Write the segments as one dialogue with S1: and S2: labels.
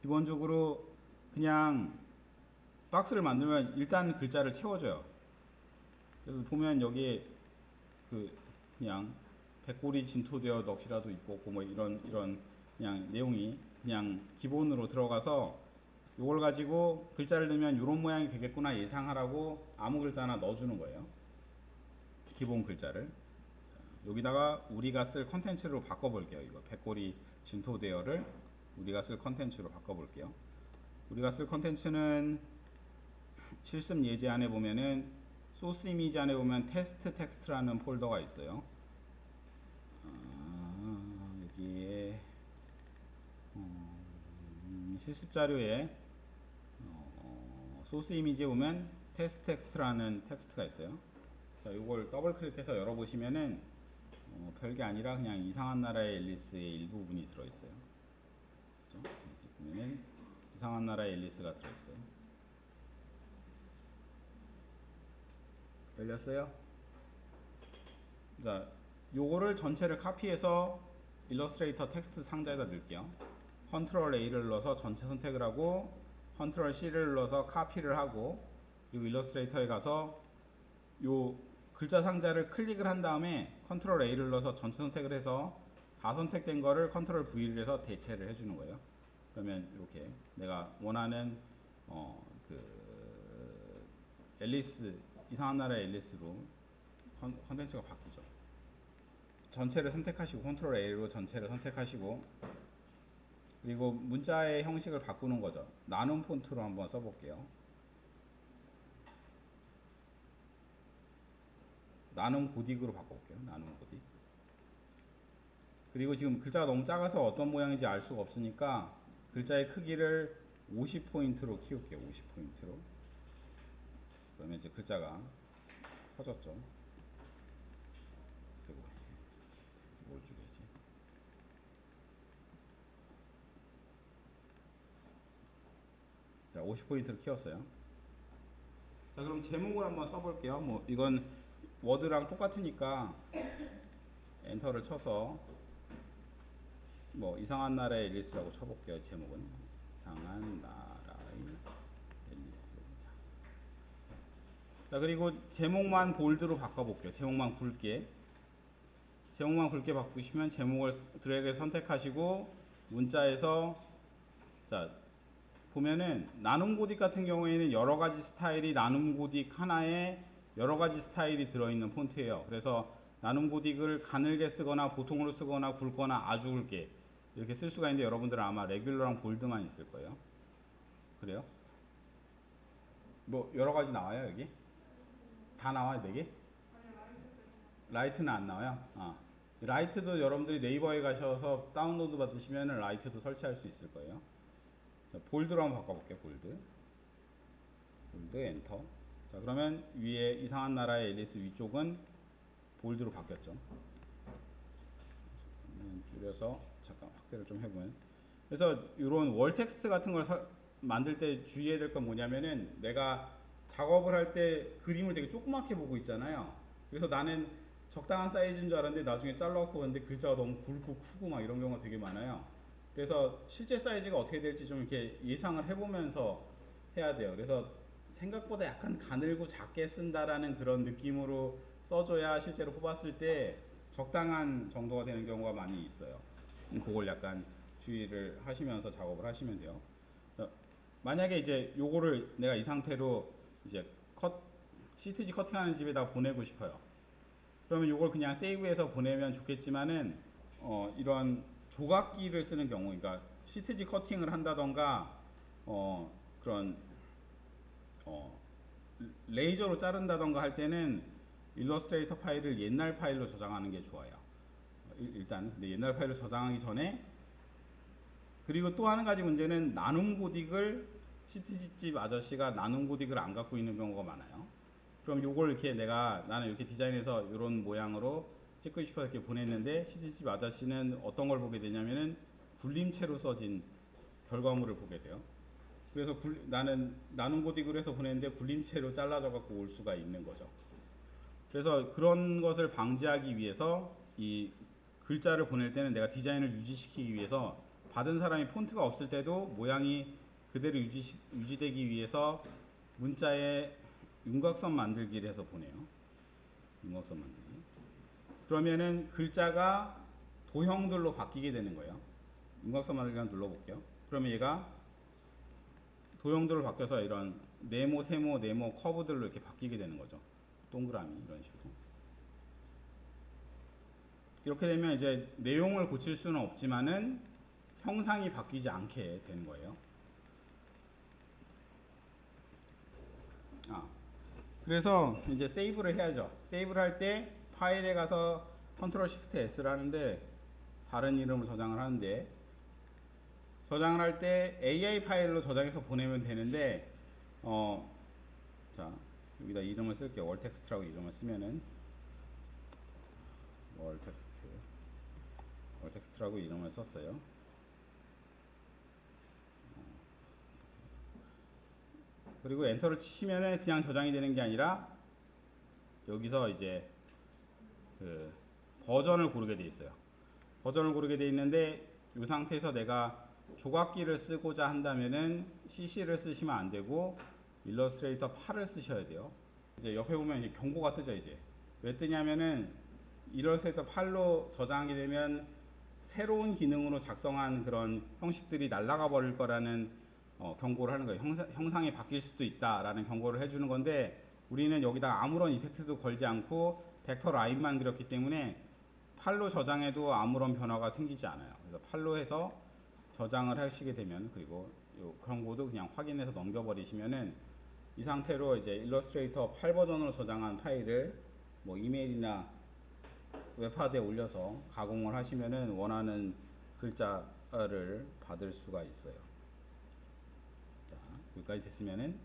S1: 기본적으로 그냥 박스를 만들면 일단 글자를 채워줘요. 그래서 보면 여기에 그냥 백골이 진토되어 넋이라도 있고 뭐 이런 그냥 내용이 그냥 기본으로 들어가서 요걸 가지고 글자를 넣으면 이런 모양이 되겠구나 예상하라고 아무 글자 하나 넣어주는 거예요. 기본 글자를. 여기다가 우리가 쓸 컨텐츠로 바꿔볼게요. 이거 백골이 진토되어를 우리가 쓸 컨텐츠로 바꿔볼게요. 우리가 쓸 컨텐츠는 실습 예제 안에 보면은 소스 이미지 안에 보면 테스트 텍스트라는 폴더가 있어요. 여기에 실습 자료에 소스 이미지에 보면 테스트 텍스트라는 텍스트가 있어요. 자, 이걸 더블 클릭해서 열어보시면은 별게 아니라 그냥 이상한 나라의 앨리스의 일부분이 들어있어요. 그렇죠? 여기 보면은 이상한 나라의 앨리스가 들어있어요. 열렸어요? 자, 요거를 전체를 카피해서 일러스트레이터 텍스트 상자에다 넣을게요. 컨트롤 A를 눌러서 전체 선택을 하고 컨트롤 C를 눌러서 카피를 하고 그리고 일러스트레이터에 가서 요 글자 상자를 클릭을 한 다음에 컨트롤 A를 눌러서 전체 선택을 해서 다 선택된 거를 컨트롤 V를 해서 대체를 해주는 거예요. 그러면 이렇게 내가 원하는 앨리스 이상한 나라의 앨리스로 컨텐츠가 바뀌죠. 전체를 선택하시고 컨트롤 A로 전체를 선택하시고 그리고 문자의 형식을 바꾸는 거죠. 나눔 폰트로 한번 써볼게요. 나눔 고딕으로 바꿔볼게요. 나눔 고딕. 그리고 지금 글자가 너무 작아서 어떤 모양인지 알 수가 없으니까 글자의 크기를 50포인트로 키울게요. 50포인트로. 그러면 이제 글자가 커졌죠. 그리고 뭘 주겠지? 자, 50포인트로 키웠어요. 자, 그럼 제목을 한번 써볼게요. 뭐 이건 워드랑 똑같으니까 엔터를 쳐서 뭐 이상한 나라의 앨리스라고 쳐볼게요. 제목은 이상한 나라의 앨리스. 자, 그리고 제목만 볼드로 바꿔볼게요. 제목만 굵게 바꾸시면 제목을 드래그 선택하시고 문자에서 자 보면은 나눔 고딕 같은 경우에는 여러 가지 스타일이 나눔 고딕 하나에 여러 가지 스타일이 들어있는 폰트예요. 그래서 나눔 고딕을 가늘게 쓰거나 보통으로 쓰거나 굵거나 아주 굵게 이렇게 쓸 수가 있는데 여러분들은 아마 레귤러랑 볼드만 있을 거예요. 그래요? 뭐 여러 가지 나와요 여기? 다 나와요 4개? 라이트는 안 나와요? 라이트도 여러분들이 네이버에 가셔서 다운로드 받으시면 라이트도 설치할 수 있을 거예요. 자, 볼드로 한번 바꿔볼게요. 볼드 엔터. 자, 그러면 위에 이상한 나라의 앨리스 위쪽은 볼드로 바뀌었죠. 줄여서 잠깐 확대를 좀 해보면 그래서 이런 월 텍스트 같은 걸 만들 때 주의해야 될 건 뭐냐면은 내가 작업을 할 때 그림을 되게 조그맣게 보고 있잖아요. 그래서 나는 적당한 사이즈인 줄 알았는데 나중에 잘라갖고 봤는데 글자가 너무 굵고 크고 막 이런 경우가 되게 많아요. 그래서 실제 사이즈가 어떻게 될지 좀 이렇게 예상을 해보면서 해야 돼요. 그래서 생각보다 약간 가늘고 작게 쓴다라는 그런 느낌으로 써줘야 실제로 뽑았을 때 적당한 정도가 되는 경우가 많이 있어요. 그걸 약간 주의를 하시면서 작업을 하시면 돼요. 만약에 이제 요거를 내가 이 상태로 이제 CTG 커팅하는 집에다 보내고 싶어요. 그러면 요걸 그냥 세이브해서 보내면 좋겠지만은 이런 조각기를 쓰는 경우, 그러니까 CTG 커팅을 한다던가 그런 레이저로 자른다던가 할 때는 일러스트레이터 파일을 옛날 파일로 저장하는 게 좋아요. 일단 근데 옛날 파일로 저장하기 전에 그리고 또 한 가지 문제는 나눔 고딕을 CTG집 아저씨가 나눔 고딕을 안 갖고 있는 경우가 많아요. 그럼 요걸 이렇게 나는 이렇게 디자인해서 이런 모양으로 찍고 싶어서 이렇게 보냈는데 CTG집 아저씨는 어떤 걸 보게 되냐면은 굴림체로 써진 결과물을 보게 돼요. 그래서 나는 나눔 고딕으로 해서 보냈는데 굴림체로 잘라져 갖고 올 수가 있는 거죠. 그래서 그런 것을 방지하기 위해서 이 글자를 보낼 때는 내가 디자인을 유지시키기 위해서 받은 사람이 폰트가 없을 때도 모양이 그대로 유지되기 위해서 문자에 윤곽선 만들기를 해서 보내요. 윤곽선 만들기. 그러면은 글자가 도형들로 바뀌게 되는 거예요. 윤곽선 만들기 한번 눌러볼게요. 그러면 얘가 도형들로 바뀌어서 이런 네모, 세모, 네모, 커브들로 이렇게 바뀌게 되는 거죠. 동그라미 이런 식으로. 이렇게 되면 이제 내용을 고칠 수는 없지만은 형상이 바뀌지 않게 되는 거예요. 그래서 이제 세이브를 해야죠. 세이브를 할 때 파일에 가서 컨트롤 시프트 S를 하는데 다른 이름을 저장을 하는데 저장을 할 때 AI 파일로 저장해서 보내면 되는데 자 여기다 이름을 쓸게요. 월텍스트라고 이름을 쓰면은 월텍스트라고 이름을 썼어요. 그리고 엔터를 치시면은 그냥 저장이 되는 게 아니라 여기서 이제 그 버전을 고르게 돼 있어요. 버전을 고르게 돼 있는데 이 상태에서 내가 조각기를 쓰고자 한다면은 CC를 쓰시면 안 되고 일러스트레이터 8을 쓰셔야 돼요. 이제 옆에 보면 이제 경고가 뜨죠. 이제 왜 뜨냐면은 일러스트레이터 8로 저장하게 되면 새로운 기능으로 작성한 그런 형식들이 날아가 버릴 거라는 경고를 하는 거예요. 형상이 바뀔 수도 있다라는 경고를 해주는 건데 우리는 여기다 아무런 이펙트도 걸지 않고 벡터 라인만 그렸기 때문에 8로 저장해도 아무런 변화가 생기지 않아요. 그래서 8로 해서 저장을 하시게 되면 그리고 요 경고도 그냥 확인해서 넘겨버리시면은 이 상태로 이제 일러스트레이터 8 버전으로 저장한 파일을 뭐 이메일이나 웹하드에 올려서 가공을 하시면은 원하는 글자를 받을 수가 있어요. 자, 여기까지 됐으면은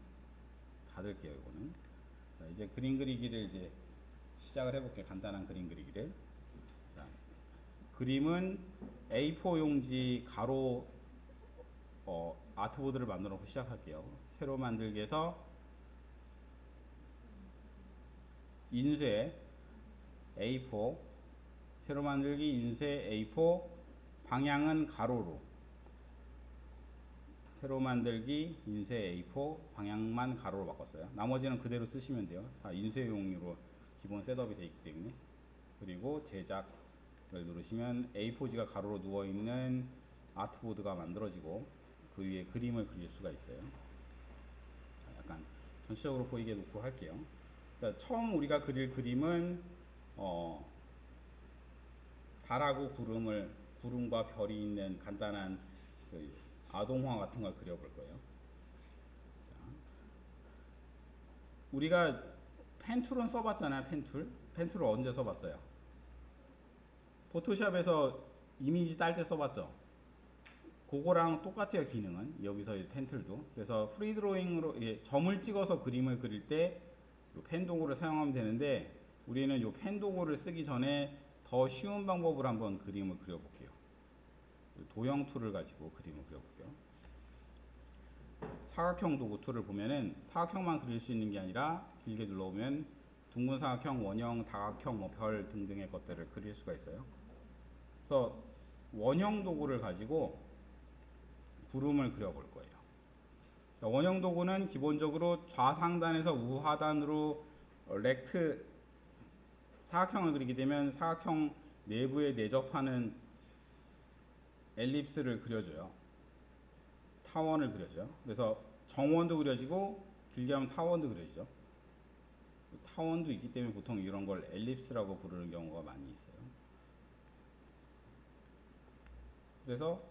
S1: 닫을게요. 이거는. 자, 이제 그림 그리기를 이제 시작을 해볼게요. 간단한 그림 그리기를. 자, 그림은 A4 용지 가로 아트보드를 만들어 놓고 시작할게요. 새로 만들기에서 인쇄 A4 새로 만들기 인쇄 A4 방향은 가로로 새로 만들기 인쇄 A4 방향만 가로로 바꿨어요. 나머지는 그대로 쓰시면 돼요. 다 인쇄용으로 기본 셋업이 되어 있기 때문에. 그리고 제작을 누르시면 A4지가 가로로 누워있는 아트보드가 만들어지고 그 위에 그림을 그릴 수가 있어요. 자, 약간 전체적으로 보이게 놓고 할게요. 자, 처음 우리가 그릴 그림은 달하고 구름과 별이 있는 간단한 그 아동화 같은 걸 그려볼 거예요. 자, 우리가 펜툴은 써봤잖아요. 펜툴을 언제 써봤어요? 포토샵에서 이미지 딸 때 써봤죠. 그거랑 똑같아요. 기능은 여기서 펜툴도. 그래서 프리드로잉으로 점을 찍어서 그림을 그릴 때 펜 도구를 사용하면 되는데 우리는 이 펜 도구를 쓰기 전에 더 쉬운 방법을 한번 그림을 그려볼게요. 도형 툴을 가지고 그림을 그려볼게요. 사각형 도구 툴을 보면은 사각형만 그릴 수 있는 게 아니라 길게 눌러보면 둥근 사각형, 원형, 다각형, 뭐 별 등등의 것들을 그릴 수가 있어요. 그래서 원형 도구를 가지고 구름을 그려볼 거예요. 원형 도구는 기본적으로 좌상단에서 우하단으로 렉트 사각형을 그리게 되면 사각형 내부에 내접하는 엘립스를 그려줘요. 타원을 그려줘요. 그래서 정원도 그려지고 길게 하면 타원도 그려지죠. 타원도 있기 때문에 보통 이런 걸 엘립스라고 부르는 경우가 많이 있어요. 그래서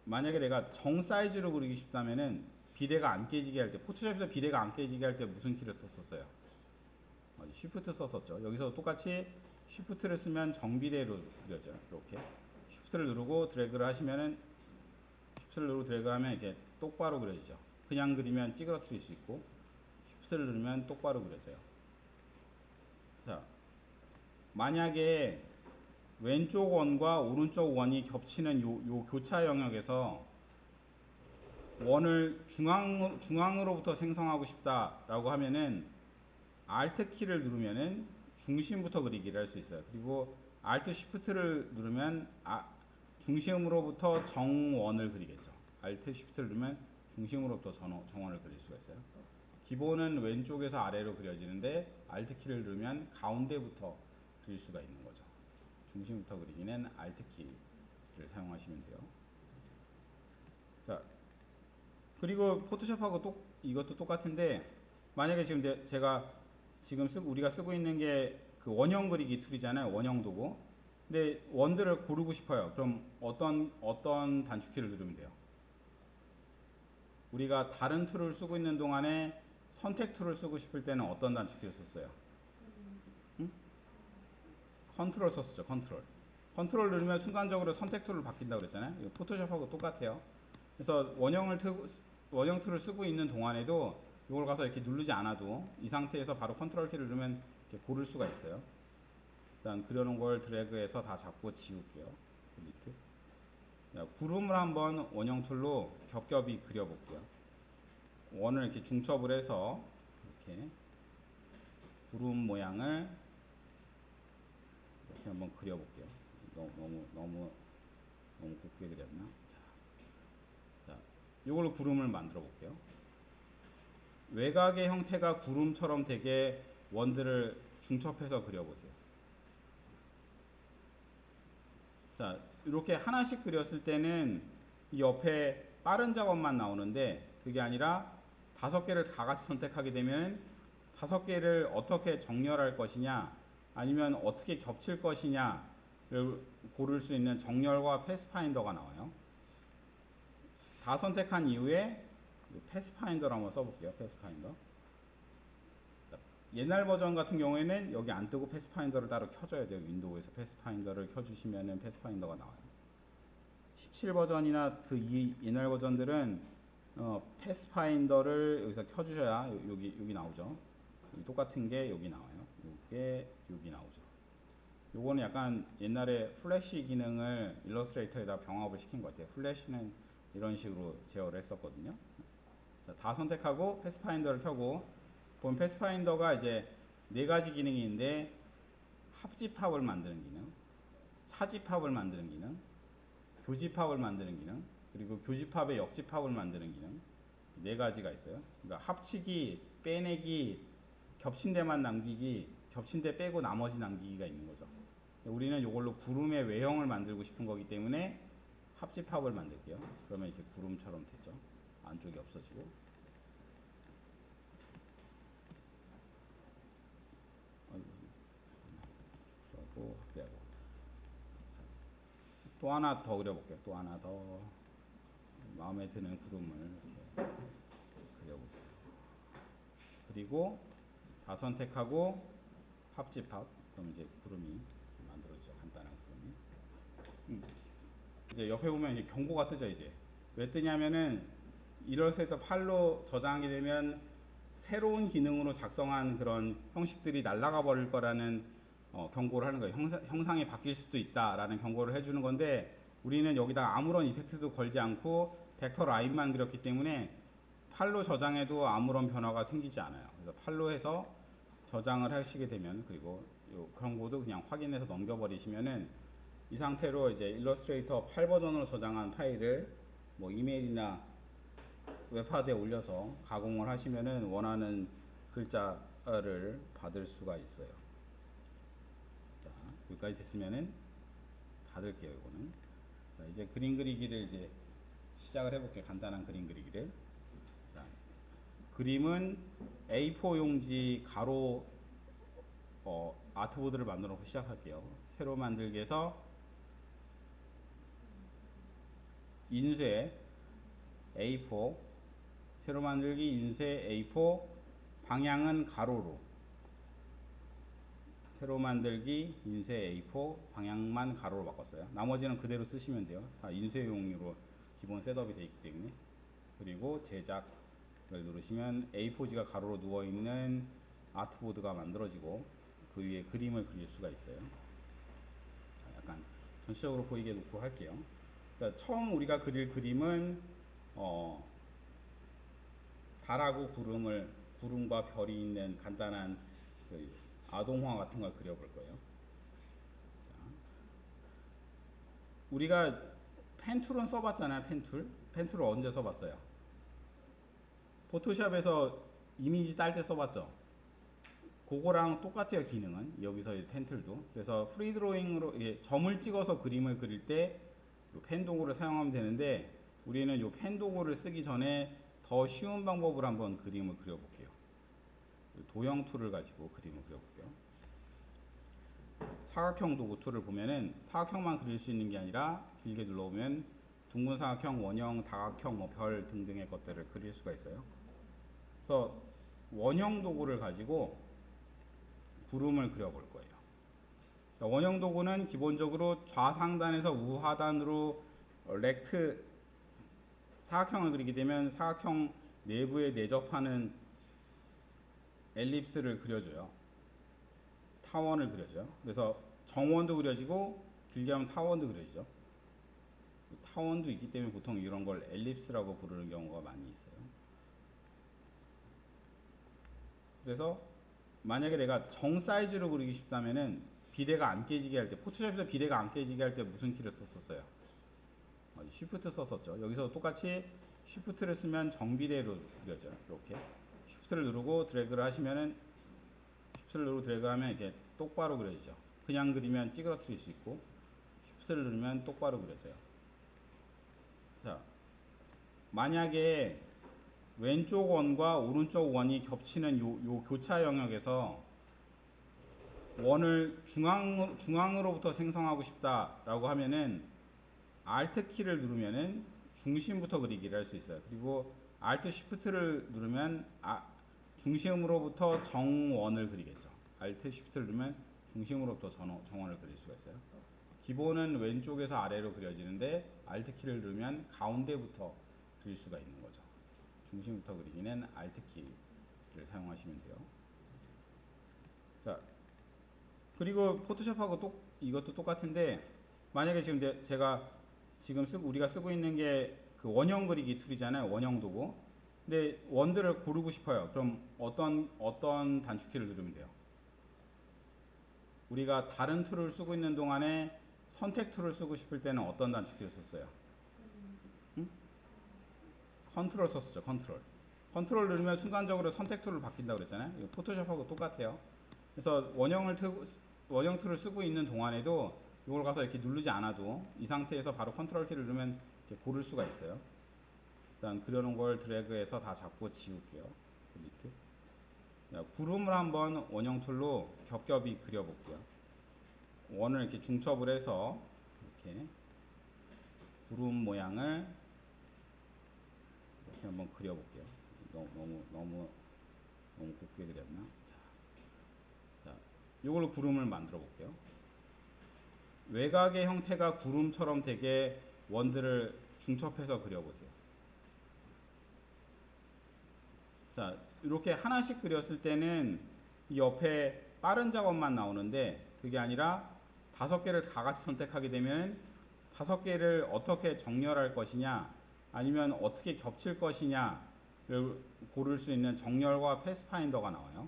S1: 만약에 내가 정 사이즈로 그리기 싶다면은 비례가 안 깨지게 할 때, 포토샵에서 비례가 안 깨지게 할 때 무슨 키를 썼었어요? 쉬프트 썼었죠. 여기서 똑같이 쉬프트를 쓰면 정비례로 그려져요. 이렇게 쉬프트를 누르고 드래그를 하시면은 쉬프트를 누르고 드래그하면 이렇게 똑바로 그려지죠. 그냥 그리면 찌그러뜨릴 수 있고 쉬프트를 누르면 똑바로 그려져요. 자, 만약에 왼쪽 원과 오른쪽 원이 겹치는 요 교차 영역에서 원을 중앙으로부터 생성하고 싶다라고 하면은 Alt 키를 누르면은 중심부터 그리기를 할 수 있어요. 그리고 Alt Shift를 누르면 중심으로부터 정원을 그리겠죠. Alt Shift를 누르면 중심으로부터 정원을 그릴 수가 있어요. 기본은 왼쪽에서 아래로 그려지는데 Alt 키를 누르면 가운데부터 그릴 수가 있는 거죠. 중심부터 그리기는 Alt 키를 사용하시면 돼요. 자, 그리고 포토샵하고 이것도 똑같은데 만약에 지금 제가 지금 우리가 쓰고 있는 게 그 원형 그리기 툴이잖아요. 원형 도구. 근데 원들을 고르고 싶어요. 그럼 어떤 단축키를 누르면 돼요? 우리가 다른 툴을 쓰고 있는 동안에 선택 툴을 쓰고 싶을 때는 어떤 단축키를 썼어요? 응? 컨트롤 썼었죠. 컨트롤 누르면 순간적으로 선택 툴을 바뀐다고 그랬잖아요. 이거 포토샵하고 똑같아요. 그래서 원형 툴을 쓰고 있는 동안에도 이걸 가서 이렇게 누르지 않아도 이 상태에서 바로 컨트롤 키를 누르면 이렇게 고를 수가 있어요. 일단 그려놓은 걸 드래그해서 다 잡고 지울게요. 딜리트. 자, 구름을 한번 원형 툴로 겹겹이 그려볼게요. 원을 이렇게 중첩을 해서 이렇게 구름 모양을 이렇게 한번 그려볼게요. 너무 곱게 그렸나? 자, 이걸로 구름을 만들어 볼게요. 외곽의 형태가 구름처럼 되게 원들을 중첩해서 그려보세요. 자, 이렇게 하나씩 그렸을 때는 이 옆에 빠른 작업만 나오는데 그게 아니라 5개를 다 같이 선택하게 되면 5개를 어떻게 정렬할 것이냐 아니면 어떻게 겹칠 것이냐를 고를 수 있는 정렬과 패스파인더가 나와요. 다 선택한 이후에 패스파인더를 한번 써볼게요. 패스파인더. 옛날 버전 같은 경우에는 여기 안 뜨고 패스파인더를 따로 켜줘야 돼요. 윈도우에서 패스파인더를 켜주시면은 패스파인더가 나와요. 17 버전이나 이 옛날 버전들은 패스파인더를 여기서 켜주셔야 여기 나오죠. 똑같은 게 여기 나와요. 이게 여기 나오죠. 요거는 약간 옛날에 플래시 기능을 일러스트레이터에다 병합을 시킨 것 같아요. 플래시는 이런 식으로 제어를 했었거든요. 자, 다 선택하고 패스파인더를 켜고 보면 패스파인더가 이제 4가지 기능이 있는데 합집합을 만드는 기능, 차집합을 만드는 기능, 교집합을 만드는 기능, 그리고 교집합의 역집합을 만드는 기능 4가지가 있어요. 그러니까 합치기, 빼내기, 겹친 데만 남기기, 겹친 데 빼고 나머지 남기기가 있는 거죠. 우리는 이걸로 구름의 외형을 만들고 싶은 거기 때문에 합집합을 만들게요. 그러면 이렇게 구름처럼 되죠. 안쪽이 없어지고. 확대하고. 또 하나 더 그려볼게요. 또 하나 더 마음에 드는 구름을 이렇게 그려보세요. 그리고 다 선택하고 합집합. 그럼 이제 구름이 만들어지죠. 간단한 구름이. 이제 옆에 보면 이제 경고가 뜨죠. 이제 왜 뜨냐면은 일러스트레이터 8로 저장하게 되면 새로운 기능으로 작성한 그런 형식들이 날아가 버릴 거라는 경고를 하는 거예요. 형상이 바뀔 수도 있다라는 경고를 해주는 건데 우리는 여기다 아무런 이펙트도 걸지 않고 벡터 라인만 그렸기 때문에 팔로 저장해도 아무런 변화가 생기지 않아요. 그래서 팔로 해서 저장을 하시게 되면 그리고 요 경고도 그냥 확인해서 넘겨버리시면은 이 상태로 이제 일러스트레이터 8 버전으로 저장한 파일을 뭐 이메일이나 웹하드에 올려서 가공을 하시면은 원하는 글자를 받을 수가 있어요. 자, 여기까지 됐으면은 닫을게요. 이거는. 자, 이제 그림 그리기를 이제 시작을 해볼게요. 간단한 그림 그리기를. 자, 그림은 A4 용지 가로 아트보드를 만들어 놓고 시작할게요. 새로 만들기에서 인쇄 A4 새로 만들기 인쇄 A4 방향은 가로로 새로 만들기 인쇄 A4 방향만 가로로 바꿨어요. 나머지는 그대로 쓰시면 돼요. 다 인쇄용으로 기본 셋업이 되어 있기 때문에. 그리고 제작을 누르시면 A4지가 가로로 누워있는 아트보드가 만들어지고 그 위에 그림을 그릴 수가 있어요. 자, 약간 전체적으로 보이게 놓고 할게요. 그러니까 처음 우리가 그릴 그림은 달하고 구름과 별이 있는 간단한 그 아동화 같은 걸 그려볼 거예요. 자, 우리가 펜툴은 써봤잖아요. 펜툴을 언제 써봤어요? 포토샵에서 이미지 딸 때 써봤죠. 그거랑 똑같아요. 기능은 여기서 펜툴도. 그래서 프리드로잉으로 점을 찍어서 그림을 그릴 때 펜 도구를 사용하면 되는데, 우리는 이 펜 도구를 쓰기 전에 더 쉬운 방법을 한번 그림을 그려볼게요. 도형 툴을 가지고 그림을 그려볼게요. 사각형 도구 툴을 보면은 사각형만 그릴 수 있는 게 아니라 길게 눌러보면 둥근 사각형, 원형, 다각형, 뭐 별 등등의 것들을 그릴 수가 있어요. 그래서 원형 도구를 가지고 구름을 그려볼 거예요. 원형 도구는 기본적으로 좌상단에서 우하단으로 렉트 사각형을 그리게 되면 사각형 내부에 내접하는 엘립스를 그려줘요. 타원을 그려줘요. 그래서 정원도 그려지고 길게 하면 타원도 그려지죠. 타원도 있기 때문에 보통 이런 걸 엘립스라고 부르는 경우가 많이 있어요. 그래서 만약에 내가 정 사이즈로 그리기 싶다면은 비례가 안 깨지게 할 때, 포토샵에서 비례가 안 깨지게 할 때 무슨 키를 썼었어요? 쉬프트 썼었죠. 여기서 똑같이 쉬프트를 쓰면 정비례로 그려져요. 이렇게 쉬프트를 누르고 드래그를 하시면은, 쉬프트를 누르고 드래그하면 이렇게 똑바로 그려지죠. 그냥 그리면 찌그러뜨릴 수 있고, 쉬프트를 누르면 똑바로 그려져요. 자, 만약에 왼쪽 원과 오른쪽 원이 겹치는 요 교차 영역에서 원을 중앙으로부터 생성하고 싶다라고 하면은 Alt 키를 누르면은 중심부터 그리기를 할 수 있어요. 그리고 Alt Shift를 누르면 중심으로부터 정원을 그리겠죠. Alt Shift를 누르면 중심으로부터 정원을 그릴 수가 있어요. 기본은 왼쪽에서 아래로 그려지는데 Alt 키를 누르면 가운데부터 그릴 수가 있는 거죠. 중심부터 그리기는 Alt 키를 사용하시면 돼요. 자, 그리고 포토샵하고 이것도 똑같은데, 만약에 지금 제가 지금 우리가 쓰고 있는 게 그 원형 그리기 툴이잖아요. 원형 도구. 근데 원들을 고르고 싶어요. 그럼 어떤 단축키를 누르면 돼요? 우리가 다른 툴을 쓰고 있는 동안에 선택 툴을 쓰고 싶을 때는 어떤 단축키를 썼어요? 응? 컨트롤 썼었죠. 컨트롤 누르면 순간적으로 선택 툴을 바뀐다고 그랬잖아요. 이거 포토샵하고 똑같아요. 그래서 원형 툴을 쓰고 있는 동안에도 이걸 가서 이렇게 누르지 않아도 이 상태에서 바로 컨트롤 키를 누르면 이렇게 고를 수가 있어요. 일단 그려놓은 걸 드래그해서 다 잡고 지울게요. 밑에. 자, 구름을 한번 원형 툴로 겹겹이 그려볼게요. 원을 이렇게 중첩을 해서 이렇게 구름 모양을 이렇게 한번 그려볼게요. 너무 곱게 그렸나? 자, 이걸로 구름을 만들어 볼게요. 외곽의 형태가 구름처럼 되게 원들을 중첩해서 그려보세요. 자, 이렇게 하나씩 그렸을 때는 이 옆에 빠른 작업만 나오는데, 그게 아니라 5개를 다 같이 선택하게 되면 5개를 어떻게 정렬할 것이냐, 아니면 어떻게 겹칠 것이냐를 고를 수 있는 정렬과 패스파인더가 나와요.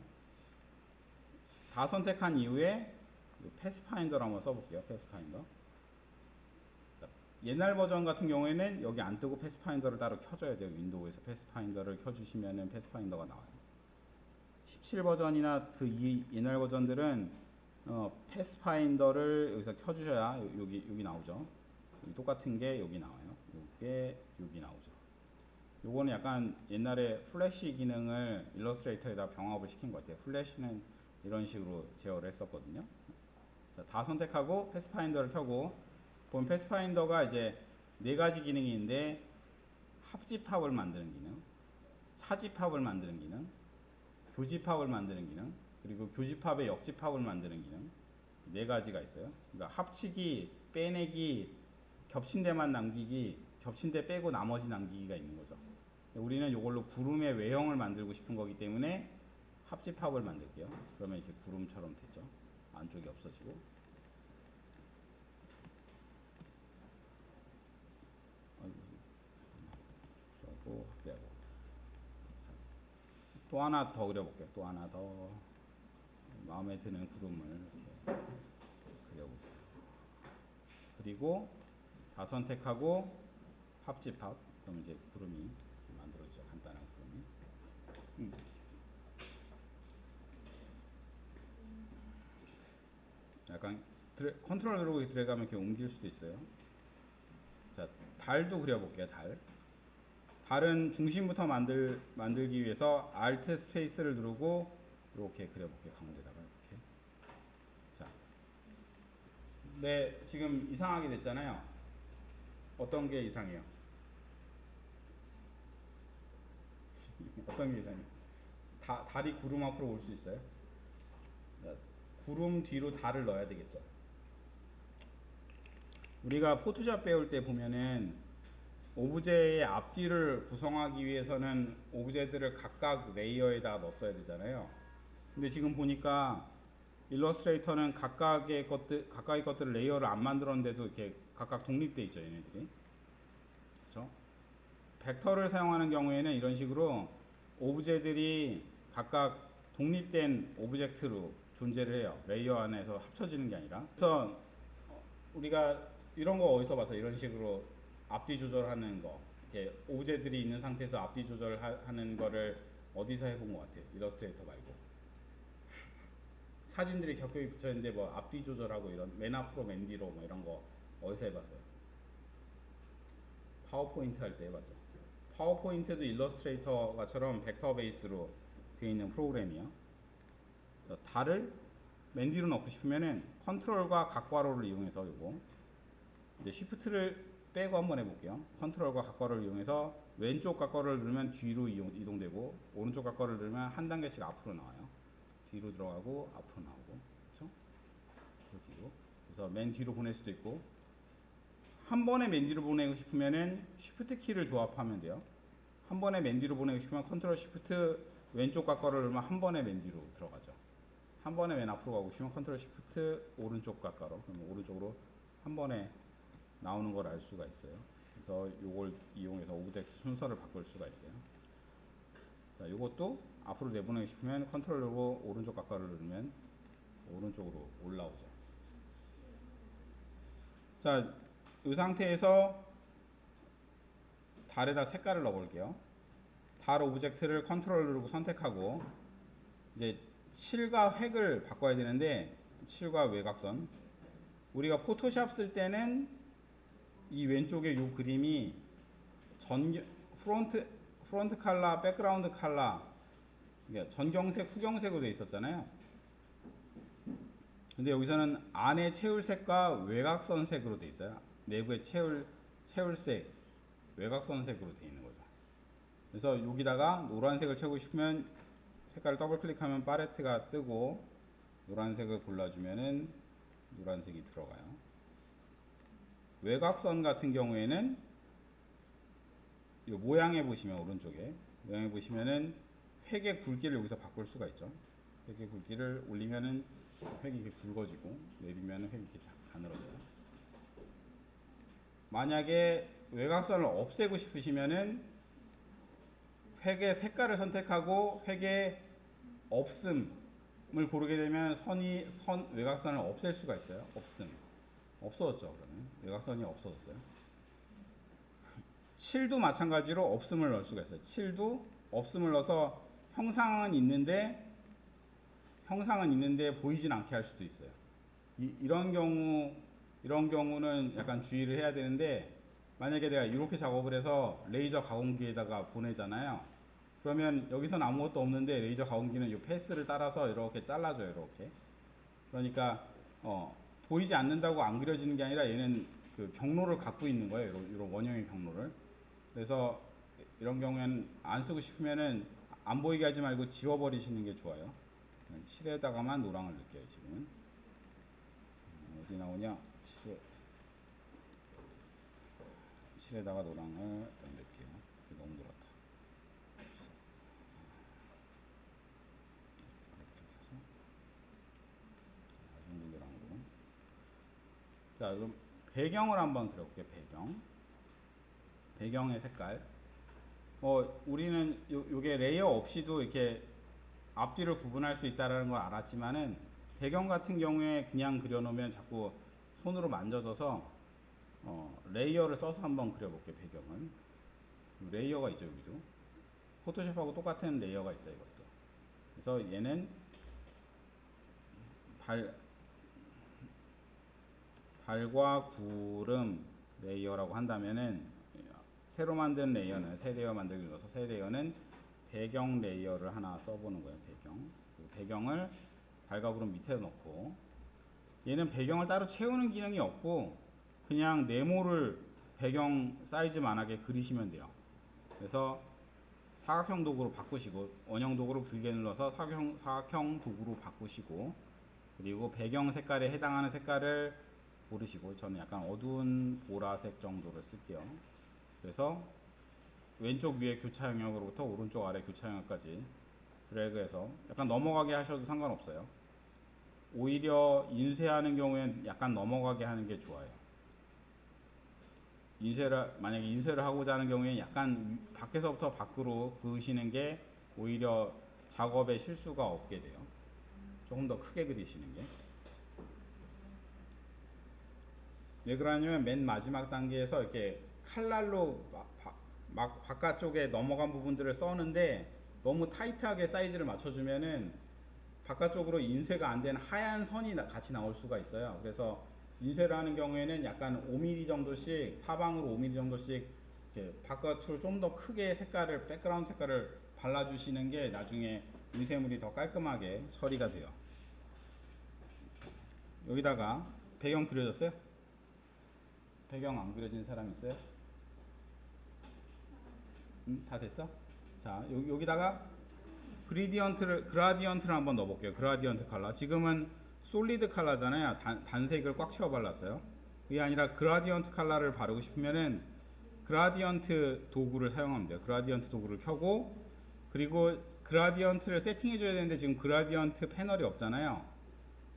S1: 다 선택한 이후에 패스파인더를 한번 써볼게요. 패스파인더. 옛날 버전 같은 경우에는 여기 안 뜨고 패스파인더를 따로 켜줘야 돼요. 윈도우에서 패스파인더를 켜주시면은 패스파인더가 나와요. 17 버전이나 그 옛날 버전들은 패스파인더를 여기서 켜주셔야 여기 나오죠. 여기 똑같은 게 여기 나와요. 이게 여기 나오죠. 요거는 약간 옛날에 플래시 기능을 일러스트레이터에다 병합을 시킨 것 같아요. 플래시는 이런 식으로 제어를 했었거든요. 자, 다 선택하고 패스파인더를 켜고 보면 패스파인더가 이제 4가지 기능이 있는데, 합집합을 만드는 기능, 차집합을 만드는 기능, 교집합을 만드는 기능, 그리고 교집합의 역집합을 만드는 기능, 4가지가 있어요. 그러니까 합치기, 빼내기, 겹친 데만 남기기, 겹친 데 빼고 나머지 남기기가 있는 거죠. 우리는 이걸로 구름의 외형을 만들고 싶은 거기 때문에 합집합을 만들게요. 그러면 이렇게 구름처럼 되죠. 안쪽이 없어지고. 확대하고. 또 하나 더 그려볼게요. 또 하나 더 마음에 드는 구름을 이렇게 그려보세요. 그리고 다 선택하고 합집합. 그럼 이제 구름이 만들어지죠. 간단한 구름이. 약간 컨트롤 누르고 드래그하면 이렇게 옮길 수도 있어요. 자, 달도 그려볼게요. 달은 중심부터 만들기 위해서 Alt 스페이스를 누르고 이렇게 그려볼게요. 가운데다가 이렇게. 자, 네, 지금 이상하게 됐잖아요. 어떤 게 이상해요? 어떤 게 이상해요? 달이 구름 앞으로 올 수 있어요? 자, 구름 뒤로 달을 넣어야 되겠죠. 우리가 포토샵 배울 때 보면은 오브제의 앞뒤를 구성하기 위해서는 오브제들을 각각 레이어에다 넣었어야 되잖아요. 근데 지금 보니까 일러스트레이터는 각각의 것들을 레이어를 안 만들었는데도 이렇게 각각 독립돼 있죠, 얘네들이. 그렇죠? 벡터를 사용하는 경우에는 이런 식으로 오브제들이 각각 독립된 오브젝트로 존재를 해요. 레이어 안에서 합쳐지는 게 아니라. 그래서 우리가 이런 거 어디서 봐서 이런 식으로 앞뒤 조절하는 거, 이렇게 오브제들이 있는 상태에서 앞뒤 조절하는 거를 어디서 해본 것 같아요? 일러스트레이터 말고. 사진들이 겹겹이 붙어있는데 뭐 앞뒤 조절하고 이런 맨 앞으로 맨 뒤로 뭐 이런 거 어디서 해봤어요? 파워포인트 할 때 해봤죠. 파워포인트도 일러스트레이터가처럼 벡터 베이스로 되어 있는 프로그램이요. 달을 맨 뒤로 넣고 싶으면은 컨트롤과 각괄호를 이용해서 요거 이제 쉬프트를 빼고 한번 해볼게요. 컨트롤과 각괄호를 이용해서 왼쪽 각괄호를 누르면 뒤로 이동되고 오른쪽 각괄호를 누르면 한 단계씩 앞으로 나와요. 뒤로 들어가고 앞으로 나오고, 그렇죠? 뒤로. 그래서 맨 뒤로 보낼 수도 있고 한 번에 맨 뒤로 보내고 싶으면은 쉬프트 키를 조합하면 돼요. 한 번에 맨 뒤로 보내고 싶으면 컨트롤 쉬프트 왼쪽 각괄호를 누르면 한 번에 맨 뒤로 들어가죠. 한 번에 맨 앞으로 가고 싶으면 컨트롤 쉬프트 오른쪽 각괄호, 그러면 오른쪽으로 한 번에 나오는 걸 알 수가 있어요. 그래서 이걸 이용해서 오브젝트 순서를 바꿀 수가 있어요. 자, 이것도 앞으로 내보내고 싶으면 컨트롤 누르고 오른쪽 각괄호를 누르면 오른쪽으로 올라오죠. 자, 이 상태에서 달에다 색깔을 넣어볼게요. 달 오브젝트를 컨트롤 누르고 선택하고 이제 칠과 획을 바꿔야 되는데 칠과 외곽선. 우리가 포토샵 쓸 때는 이 왼쪽에 이 그림이 프론트 컬러, 백그라운드 컬러, 전경색, 후경색으로 되어 있었잖아요. 근데 여기서는 안에 채울색과 외곽선색으로 되어 있어요. 내부에 채울색, 외곽선색으로 되어 있는 거죠. 그래서 여기다가 노란색을 채우고 싶으면 색깔을 더블 클릭하면 팔레트가 뜨고 노란색을 골라주면은 노란색이 들어가요. 외곽선 같은 경우에는 이 모양에 보시면 오른쪽에 모양에 보시면은 획의 굵기를 여기서 바꿀 수가 있죠. 획의 굵기를 올리면은 획이 이렇게 굵어지고 내리면은 획이 이렇게 가늘어져요. 만약에 외곽선을 없애고 싶으시면은 획의 색깔을 선택하고 획의 없음을 고르게 되면 외곽선을 없앨 수가 있어요. 없어졌죠. 그러면 외곽선이 없어졌어요. 7도 마찬가지로 없음을 넣을 수가 있어요. 7도 없음을 넣어서 형상은 있는데 보이진 않게 할 수도 있어요. 이런 경우는 약간 주의를 해야 되는데 만약에 내가 이렇게 작업을 해서 레이저 가공기에다가 보내잖아요. 그러면 여기선 아무것도 없는데 레이저 가공기는 이 패스를 따라서 이렇게 잘라줘요. 이렇게. 그러니까 보이지 않는다고 안 그려지는 게 아니라 얘는 그 경로를 갖고 있는 거예요. 이런 원형의 경로를. 그래서 이런 경우에는 안 쓰고 싶으면은 안 보이게 하지 말고 지워버리시는 게 좋아요. 7에다가만 노랑을 넣을게요. 지금은 어디 나오냐? 7에다가 노랑을 넣을게요. 너무 노랗다. 자, 그럼 배경을 한번 그려볼게요. 배경의 색깔. 우리는 요게 레이어 없이도 이렇게 앞뒤를 구분할 수 있다는 걸 알았지만은 배경 같은 경우에 그냥 그려놓으면 자꾸 손으로 만져져서 레이어를 써서 한번 그려볼게. 배경은 레이어가 있죠. 여기도 포토샵하고 똑같은 레이어가 있어요. 이것도. 그래서 얘는 발과 구름 레이어라고 한다면은 새로 만든 레이어는 새 레이어 만들기 눌러서 새 레이어는 배경 레이어를 하나 써보는 거예요. 배경을 발과 구름 밑에 넣고, 얘는 배경을 따로 채우는 기능이 없고 그냥 네모를 배경 사이즈만하게 그리시면 돼요. 그래서 사각형 도구로 바꾸시고, 원형 도구로 길게 눌러서 사각형 도구로 바꾸시고, 그리고 배경 색깔에 해당하는 색깔을 고르시고, 저는 약간 어두운 보라색 정도를 쓸게요. 그래서 왼쪽 위에 교차 영역으로부터 오른쪽 아래 교차 영역까지 드래그해서 약간 넘어가게 하셔도 상관없어요. 오히려 인쇄하는 경우엔 약간 넘어가게 하는 게 좋아요. 만약에 인쇄를 하고자 하는 경우에 약간 밖에서부터 밖으로 그으시는 게 오히려 작업에 실수가 없게 돼요. 조금 더 크게 그리시는 게. 왜 그러냐면 맨 마지막 단계에서 이렇게 칼날로 막 바깥쪽에 넘어간 부분들을 써는데 너무 타이트하게 사이즈를 맞춰주면은 바깥쪽으로 인쇄가 안 된 하얀 선이 같이 나올 수가 있어요. 그래서 인쇄를 하는 경우에는 약간 5mm 정도씩, 사방으로 5mm 정도씩 이렇게 바깥으로 좀 더 크게 백그라운드 색깔을 발라주시는 게 나중에 인쇄물이 더 깔끔하게 처리가 돼요. 여기다가 배경 그려졌어요? 배경 안 그려진 사람 있어요? 다 됐어? 자, 여기다가 그라디언트를 한번 넣어볼게요. 그라디언트 컬러. 지금은 솔리드 컬러잖아요. 단색을 꽉 채워 발랐어요. 그게 아니라 그라디언트 컬러를 바르고 싶으면은 그라디언트 도구를 사용하면 돼요. 그라디언트 도구를 켜고, 그리고 그라디언트를 세팅해 줘야 되는데 지금 그라디언트 패널이 없잖아요.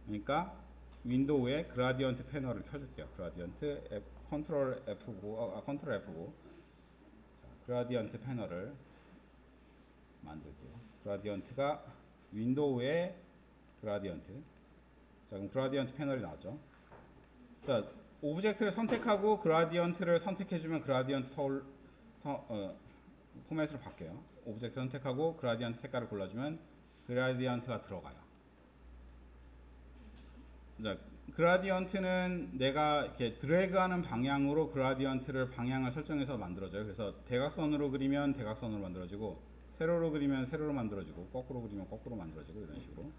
S1: 그러니까 윈도우에 그라디언트 패널을 켜줄게요. 그라디언트 컨트롤 F9. 자, 그라디언트 패널을 만들게요. 그라디언트가 윈도우에 그라디언트. 자, 그럼 그라디언트 패널이 나왔죠. 자, 오브젝트를 선택하고 그라디언트를 선택해주면 그라디언트 포맷으로 바뀌어요. 오브젝트 선택하고 그라디언트 색깔을 골라주면 그라디언트가 들어가요. 자, 그라디언트는 내가 이렇게 드래그하는 방향으로 그라디언트를 방향을 설정해서 만들어져요. 그래서 대각선으로 그리면 대각선으로 만들어지고, 세로로 그리면 세로로 만들어지고, 거꾸로 그리면 거꾸로 만들어지고, 이런 식으로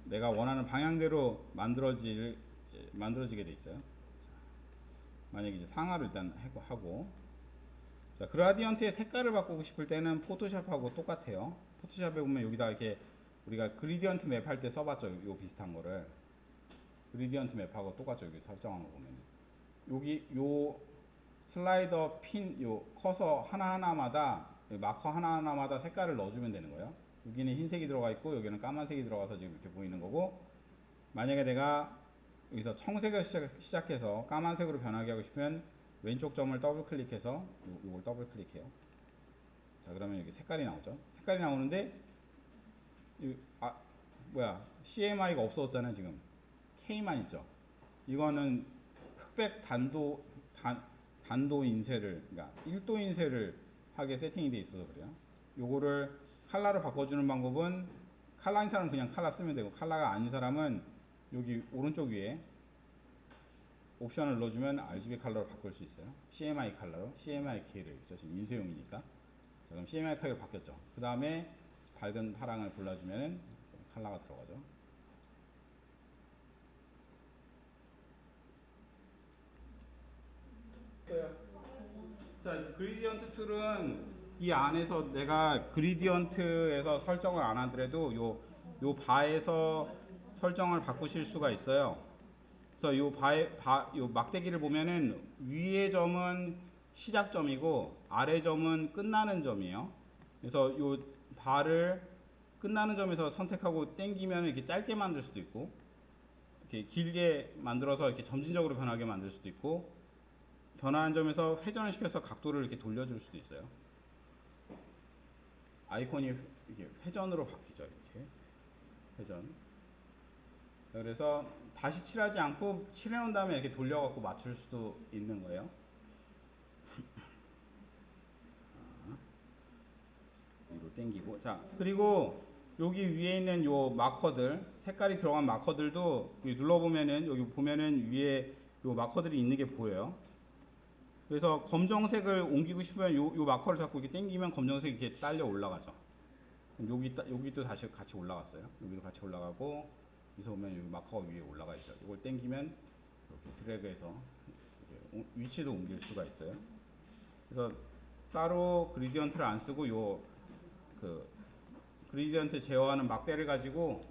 S1: 내가 원하는 방향대로 만들어지게 돼 있어요. 자, 만약에 이제 상하로 일단 하고, 자, 그라디언트의 색깔을 바꾸고 싶을 때는 포토샵하고 똑같아요. 포토샵에 보면 여기다 이렇게 우리가 그리디언트 맵 할 때 써봤죠. 요 비슷한 거를. 그리디언트 맵하고 똑같죠. 여기 설정한 거 보면. 여기 요 슬라이더 요 커서 하나하나마다, 마커 하나하나마다 색깔을 넣어주면 되는 거예요. 여기는 흰색이 들어가 있고 여기는 까만색이 들어가서 지금 이렇게 보이는 거고, 만약에 내가 여기서 청색을 시작해서 까만색으로 변하게 하고 싶으면 왼쪽 점을 더블 클릭해서 요걸 더블 클릭해요. 자, 그러면 여기 색깔이 나오죠. 색깔이 나오는데 CMY가 없어졌잖아요. 지금 K만 있죠. 이거는 흑백 단도 인쇄를, 그러니까 1도 인쇄를 하게 세팅이 돼 있어서 그래요. 요거를 컬러로 바꿔주는 방법은, 컬러인 사람은 그냥 컬러 쓰면 되고, 컬러가 아닌 사람은 여기 오른쪽 위에 옵션을 넣어주면 RGB 컬러로 바꿀 수 있어요. CMY 컬러로, CMY K를 있죠. 지금 인쇄용이니까. 자, 그럼 CMY K가 바뀌었죠. 그 다음에 밝은 파랑을 골라주면 컬러가 들어가죠. 자, 그리디언트 툴은 이 안에서 내가 그리디언트에서 설정을 안 하더라도 요 바에서 설정을 바꾸실 수가 있어요. 그래서 요 막대기를 보면은 위의 점은 시작점이고 아래 점은 끝나는 점이에요. 그래서 요 바를 끝나는 점에서 선택하고 당기면 이렇게 짧게 만들 수도 있고, 이렇게 길게 만들어서 이렇게 점진적으로 변하게 만들 수도 있고, 변하는 점에서 회전을 시켜서 각도를 이렇게 돌려줄 수도 있어요. 아이콘이 이렇게 회전으로 바뀌죠. 이렇게 회전. 그래서 다시 칠하지 않고 칠해 놓은 다음에 이렇게 돌려갖고 맞출 수도 있는 거예요. 위로 당기고. 자, 그리고 여기 위에 있는 요 마커들, 색깔이 들어간 마커들도 여기 눌러보면은, 여기 보면은 위에 요 마커들이 있는 게 보여요. 그래서 검정색을 옮기고 싶으면 요 마커를 잡고 이렇게 당기면 검정색이 이렇게 딸려 올라가죠. 여기도 다시 같이 올라갔어요. 여기도 같이 올라가고, 여기서 보면 여기 마커가 위에 올라가 있죠. 이걸 당기면 이렇게 드래그해서 위치도 옮길 수가 있어요. 그래서 따로 그리디언트를 안 쓰고 그 그리디언트 제어하는 막대를 가지고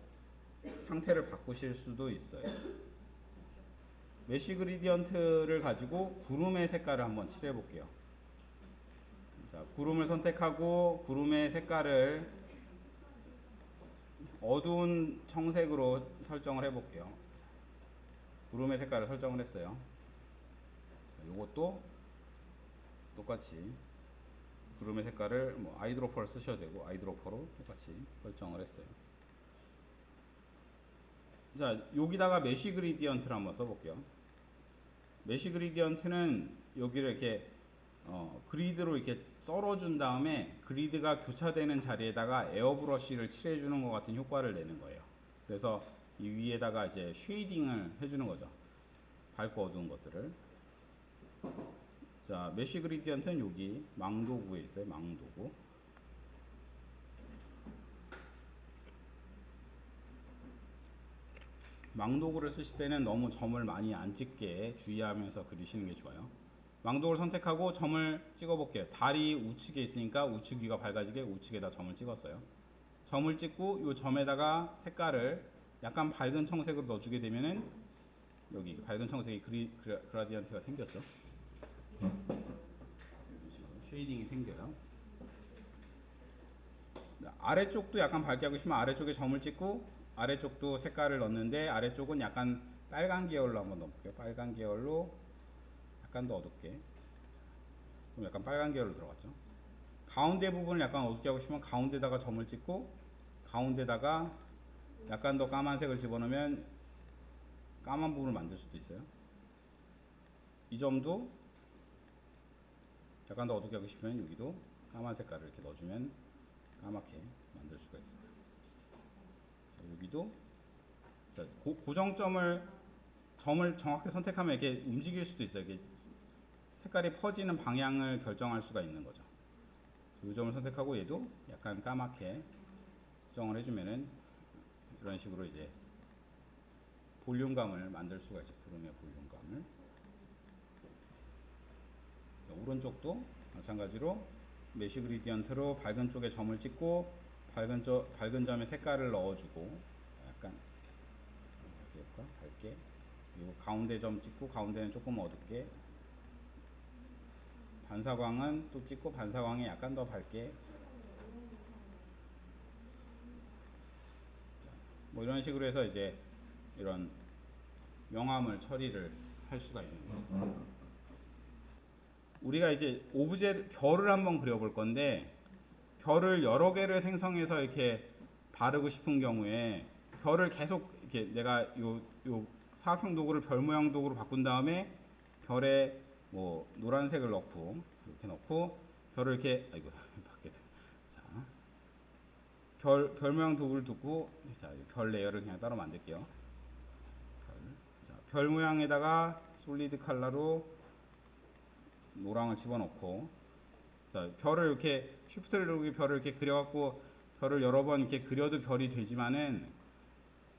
S1: 상태를 바꾸실 수도 있어요. 메쉬 그리디언트를 가지고 구름의 색깔을 한번 칠해 볼게요. 자, 구름을 선택하고 구름의 색깔을 어두운 청색으로 설정을 해 볼게요. 구름의 색깔을 설정을 했어요. 이것도 똑같이 구름의 색깔을 뭐 아이드로퍼를 쓰셔도 되고 아이드로퍼로 똑같이 설정을 했어요. 자, 여기다가 메쉬 그리디언트를 한번 써볼게요. 메쉬 그리디언트는 여기를 이렇게 그리드로 이렇게 썰어준 다음에 그리드가 교차되는 자리에다가 에어브러쉬를 칠해주는 것 같은 효과를 내는 거예요. 그래서 이 위에다가 이제 쉐이딩을 해주는 거죠. 밝고 어두운 것들을. 자, 메쉬 그리디언트는 여기 망도구에 있어요. 망도구. 망도구를 쓰실 때는 너무 점을 많이 안 찍게 주의하면서 그리시는 게 좋아요. 망도구를 선택하고 점을 찍어 볼게요. 달이 우측에 있으니까 우측 위가 밝아지게 우측에다 점을 찍었어요. 점을 찍고 이 점에다가 색깔을 약간 밝은 청색으로 넣어주게 되면은 여기 밝은 청색이 그라디언트가 생겼죠. 쉐이딩이 생겨요. 아래쪽도 약간 밝게 하고 싶으면 아래쪽에 점을 찍고 아래쪽도 색깔을 넣는데 아래쪽은 약간 빨간 계열로 한번 넣어볼게요. 빨간 계열로 약간 더 어둡게. 그럼 약간 빨간 계열로 들어갔죠. 가운데 부분을 약간 어둡게 하고 싶으면 가운데다가 점을 찍고 가운데다가 약간 더 까만색을 집어넣으면 까만 부분을 만들 수도 있어요. 이 점도 약간 더 어둡게 하고 싶으면 여기도 까만 색깔을 이렇게 넣어주면 까맣게 만들 수가 있어요. 자, 여기도 자, 고정점을 점을 정확히 선택하면 이렇게 움직일 수도 있어요. 이렇게 색깔이 퍼지는 방향을 결정할 수가 있는 거죠. 이 점을 선택하고 얘도 약간 까맣게 수정을 해주면은 이런 식으로 이제 볼륨감을 만들 수가 있어요. 구름의 볼륨감을. 자, 오른쪽도 마찬가지로 메쉬 그리디언트로 밝은 쪽에 점을 찍고 밝은 점에 색깔을 넣어주고 약간 밝게 그리고 가운데 점 찍고 가운데는 조금 어둡게 반사광은 또 찍고 반사광에 약간 더 밝게 뭐 이런 식으로 해서 이제 이런 명암을 처리를 할 수가 있는 거예요. 우리가 이제 오브제 별을 한번 그려볼 건데 별을 여러 개를 생성해서 이렇게 바르고 싶은 경우에 별을 계속 이렇게 내가 요 사각형 도구를 별 모양 도구로 바꾼 다음에 별에 뭐 노란색을 넣고 이렇게 넣고 별을 이렇게 별 모양 도구를 두고 자, 별 레이어를 그냥 따로 만들게요. 별 모양에다가 솔리드 컬러로 노랑을 집어넣고 자, 별을 이렇게 쉬프트를 누르고 별을 이렇게 그려갖고 별을 여러 번 이렇게 그려도 별이 되지만은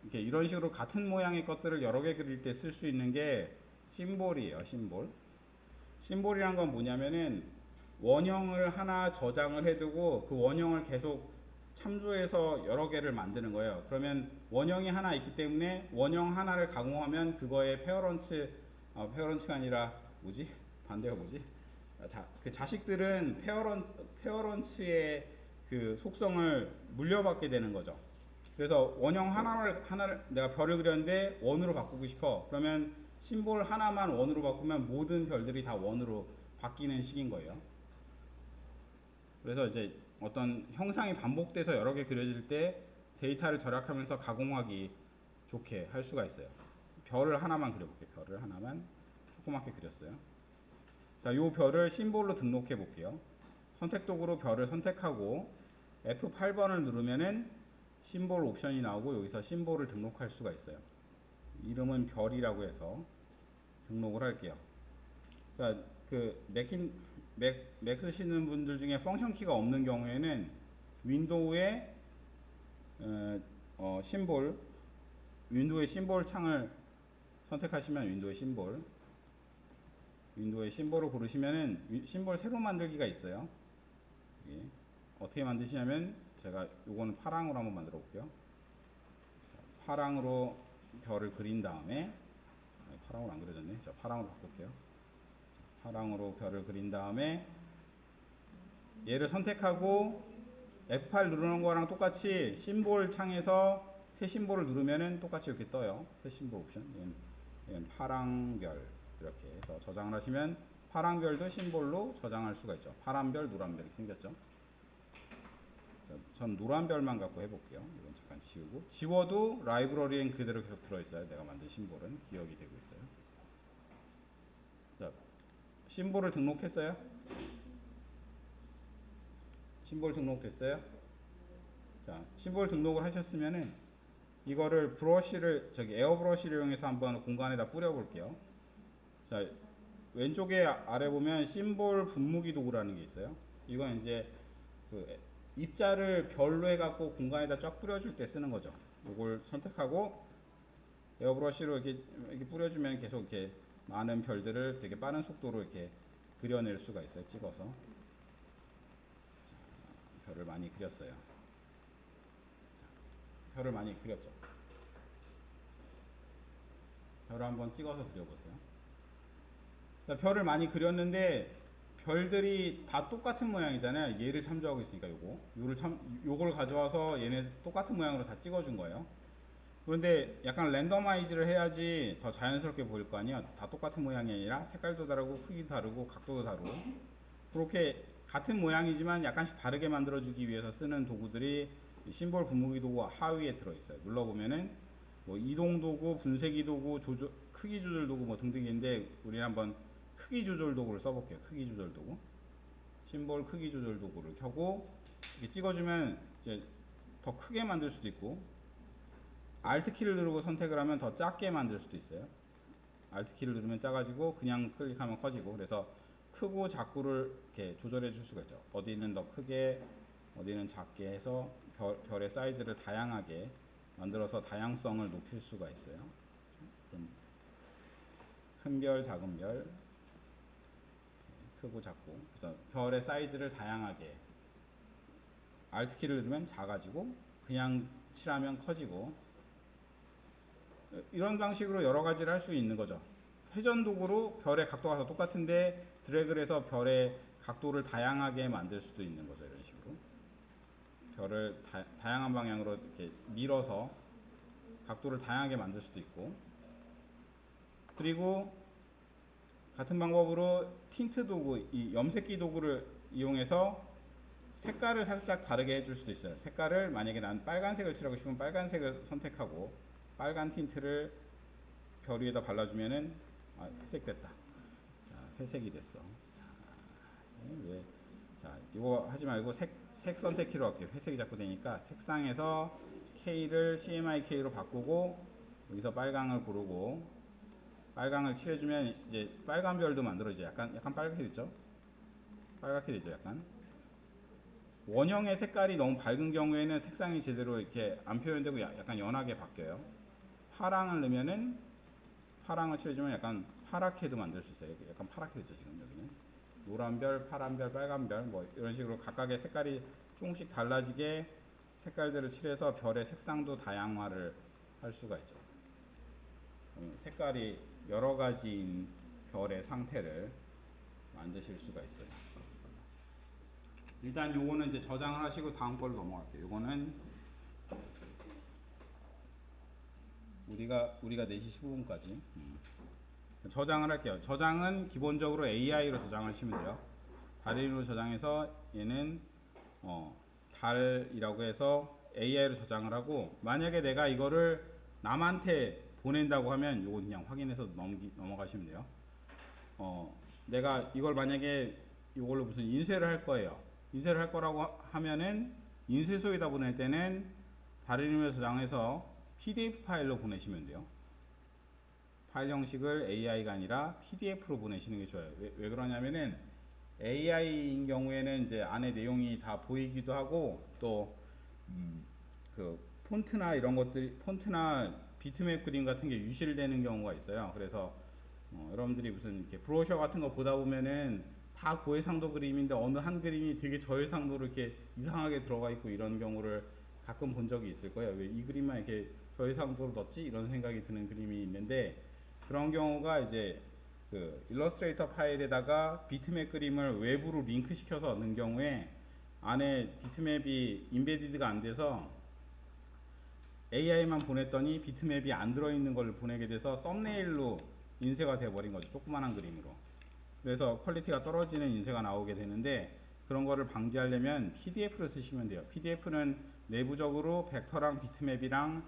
S1: 이렇게 이런 식으로 같은 모양의 것들을 여러 개 그릴 때 쓸 수 있는 게 심볼이에요. 심볼이란 건 뭐냐면은 원형을 하나 저장을 해두고 그 원형을 계속 참조해서 여러 개를 만드는 거예요. 그러면 원형이 하나 있기 때문에 원형 하나를 가공하면 그거의 페어런츠가 아니라 뭐지? 반대가 뭐지? 그 자식들은 페어런츠의 그 속성을 물려받게 되는 거죠. 그래서 원형 하나를 내가 별을 그렸는데 원으로 바꾸고 싶어. 그러면 심볼 하나만 원으로 바꾸면 모든 별들이 다 원으로 바뀌는 식인 거예요. 그래서 이제 어떤 형상이 반복돼서 여러 개 그려질 때 데이터를 절약하면서 가공하기 좋게 할 수가 있어요. 별을 하나만 그려볼게요. 별을 하나만 조그맣게 그렸어요. 자, 요 별을 심볼로 등록해 볼게요. 선택 도구로 별을 선택하고 F8번을 누르면은 심볼 옵션이 나오고 여기서 심볼을 등록할 수가 있어요. 이름은 별이라고 해서 등록을 할게요. 자, 맥 쓰시는 분들 중에 펑션 키가 없는 경우에는 윈도우에 윈도우의 심볼 창을 선택하시면 윈도우의 심볼을 고르시면은 심볼 새로 만들기가 있어요. 예. 어떻게 만드시냐면 제가 요거는 파랑으로 한번 만들어 볼게요. 파랑으로 별을 그린 다음에 파랑으로 안 그려졌네. 자, 파랑으로 바꿀게요. 파랑으로 별을 그린 다음에 얘를 선택하고 F8 누르는 거랑 똑같이 심볼 창에서 새 심볼을 누르면은 똑같이 이렇게 떠요. 새 심볼 옵션. 얘는 파랑별 이렇게 해서 저장을 하시면 파랑별도 심볼로 저장할 수가 있죠. 파란별, 노란별 이렇게 생겼죠. 자, 전 노란별만 갖고 해볼게요. 이건 잠깐 지우고 지워도 라이브러리엔 그대로 계속 들어있어요. 내가 만든 심볼은 기억이 되고 있어요. 자, 심볼을 등록했어요. 심볼 등록됐어요. 자, 심볼 등록을 하셨으면은 이거를 에어 브러쉬를 이용해서 한번 공간에다 뿌려 볼게요. 자, 왼쪽에 아래 보면 심볼 분무기 도구라는 게 있어요. 이건 이제 입자를 별로 해갖고 공간에다 쫙 뿌려줄 때 쓰는 거죠. 이걸 선택하고 에어 브러쉬로 이렇게 뿌려주면 계속 이렇게 많은 별들을 되게 빠른 속도로 이렇게 그려낼 수가 있어요. 찍어서. 자, 별을 많이 그렸어요. 자, 별을 많이 그렸죠. 별을 한번 찍어서 그려보세요. 자, 별을 많이 그렸는데 별들이 다 똑같은 모양이잖아요. 얘를 참조하고 있으니까 요걸 가져와서 얘네 똑같은 모양으로 다 찍어준 거예요. 그런데 약간 랜더마이즈를 해야지 더 자연스럽게 보일 거 아니에요. 다 똑같은 모양이 아니라 색깔도 다르고 크기도 다르고 각도도 다르고 그렇게 같은 모양이지만 약간씩 다르게 만들어주기 위해서 쓰는 도구들이 심볼 분무기 도구 하위에 들어있어요. 눌러보면은 뭐 이동 도구, 분쇄기 도구, 크기 조절 도구 뭐 등등인데 우리는 한번 크기 조절 도구를 써볼게요. 크기 조절 도구. 심볼 크기 조절 도구를 켜고 이렇게 찍어주면 이제 더 크게 만들 수도 있고 Alt 키를 누르고 선택을 하면 더 작게 만들 수도 있어요. Alt 키를 누르면 작아지고 그냥 클릭하면 커지고 그래서 크고 작고를 이렇게 조절해 줄 수가 있죠. 어디는 더 크게, 어디는 작게 해서 별의 사이즈를 다양하게 만들어서 다양성을 높일 수가 있어요. 큰 별, 작은 별, 크고 작고. 그래서 별의 사이즈를 다양하게 Alt 키를 누르면 작아지고 그냥 칠하면 커지고 이런 방식으로 여러 가지를 할 수 있는 거죠. 회전 도구로 별의 각도가 다 똑같은데 드래그를 해서 별의 각도를 다양하게 만들 수도 있는 거죠. 이런 식으로 별을 다양한 방향으로 이렇게 밀어서 각도를 다양하게 만들 수도 있고 그리고 같은 방법으로 틴트 도구, 이 염색기 도구를 이용해서 색깔을 살짝 다르게 해줄 수도 있어요. 색깔을 만약에 난 빨간색을 칠하고 싶으면 빨간색을 선택하고 빨간 틴트를 별 위에다 발라주면은 회색 됐다. 자, 회색이 됐어. 자, 이거 하지 말고 색 선택키로 할게요. 회색이 자꾸 되니까 색상에서 K를 CMYK로 바꾸고 여기서 빨강을 고르고 빨강을 칠해주면 이제 빨간 별도 만들어지죠. 약간 빨갛게 됐죠. 빨갛게 되죠. 약간 원형의 색깔이 너무 밝은 경우에는 색상이 제대로 이렇게 안 표현되고 약간 연하게 바뀌어요. 파랑을 넣으면은 파랑을 칠해주면 약간 파랗게도 만들 수 있어요. 약간 파랗게 되죠. 지금 여기는 노란 별, 파란 별, 빨간 별 뭐 이런 식으로 각각의 색깔이 조금씩 달라지게 색깔들을 칠해서 별의 색상도 다양화를 할 수가 있죠. 색깔이 여러 가지인 별의 상태를 만드실 수가 있어요. 일단 요거는 이제 저장을 하시고 다음 걸로 넘어갈게요. 요거는 우리가 4시 15분까지 저장을 할게요. 저장은 기본적으로 AI로 저장하시면 돼요. 달인으로 저장해서 얘는 달이라고 해서 AI로 저장을 하고 만약에 내가 이거를 남한테 보낸다고 하면 요거 그냥 확인해서 넘어가시면 돼요. 내가 이걸 만약에 이걸로 무슨 인쇄를 할 거예요. 인쇄를 할 거라고 하면은 인쇄소에다 보낼 때는 다른 의미로 저장해서 PDF 파일로 보내시면 돼요. 파일 형식을 AI가 아니라 PDF로 보내시는 게 좋아요. 왜 그러냐면은 AI인 경우에는 이제 안에 내용이 다 보이기도 하고 또 그 폰트나 이런 것들, 폰트나 비트맵 그림 같은 게 유실되는 경우가 있어요. 그래서 여러분들이 무슨 이렇게 브로셔 같은 거 보다 보면은 다 고해상도 그림인데 어느 한 그림이 되게 저해상도로 이렇게 이상하게 들어가 있고 이런 경우를 가끔 본 적이 있을 거예요. 왜 이 그림만 이렇게 저해상도로 넣었지? 이런 생각이 드는 그림이 있는데 그런 경우가 이제 그 일러스트레이터 파일에다가 비트맵 그림을 외부로 링크 시켜서 넣는 경우에 안에 비트맵이 인베디드가 안 돼서 AI만 보냈더니 비트맵이 안 들어있는 걸 보내게 돼서 썸네일로 인쇄가 돼버린 거죠. 조그만한 그림으로. 그래서 퀄리티가 떨어지는 인쇄가 나오게 되는데 그런 거를 방지하려면 PDF를 쓰시면 돼요. PDF는 내부적으로 벡터랑 비트맵이랑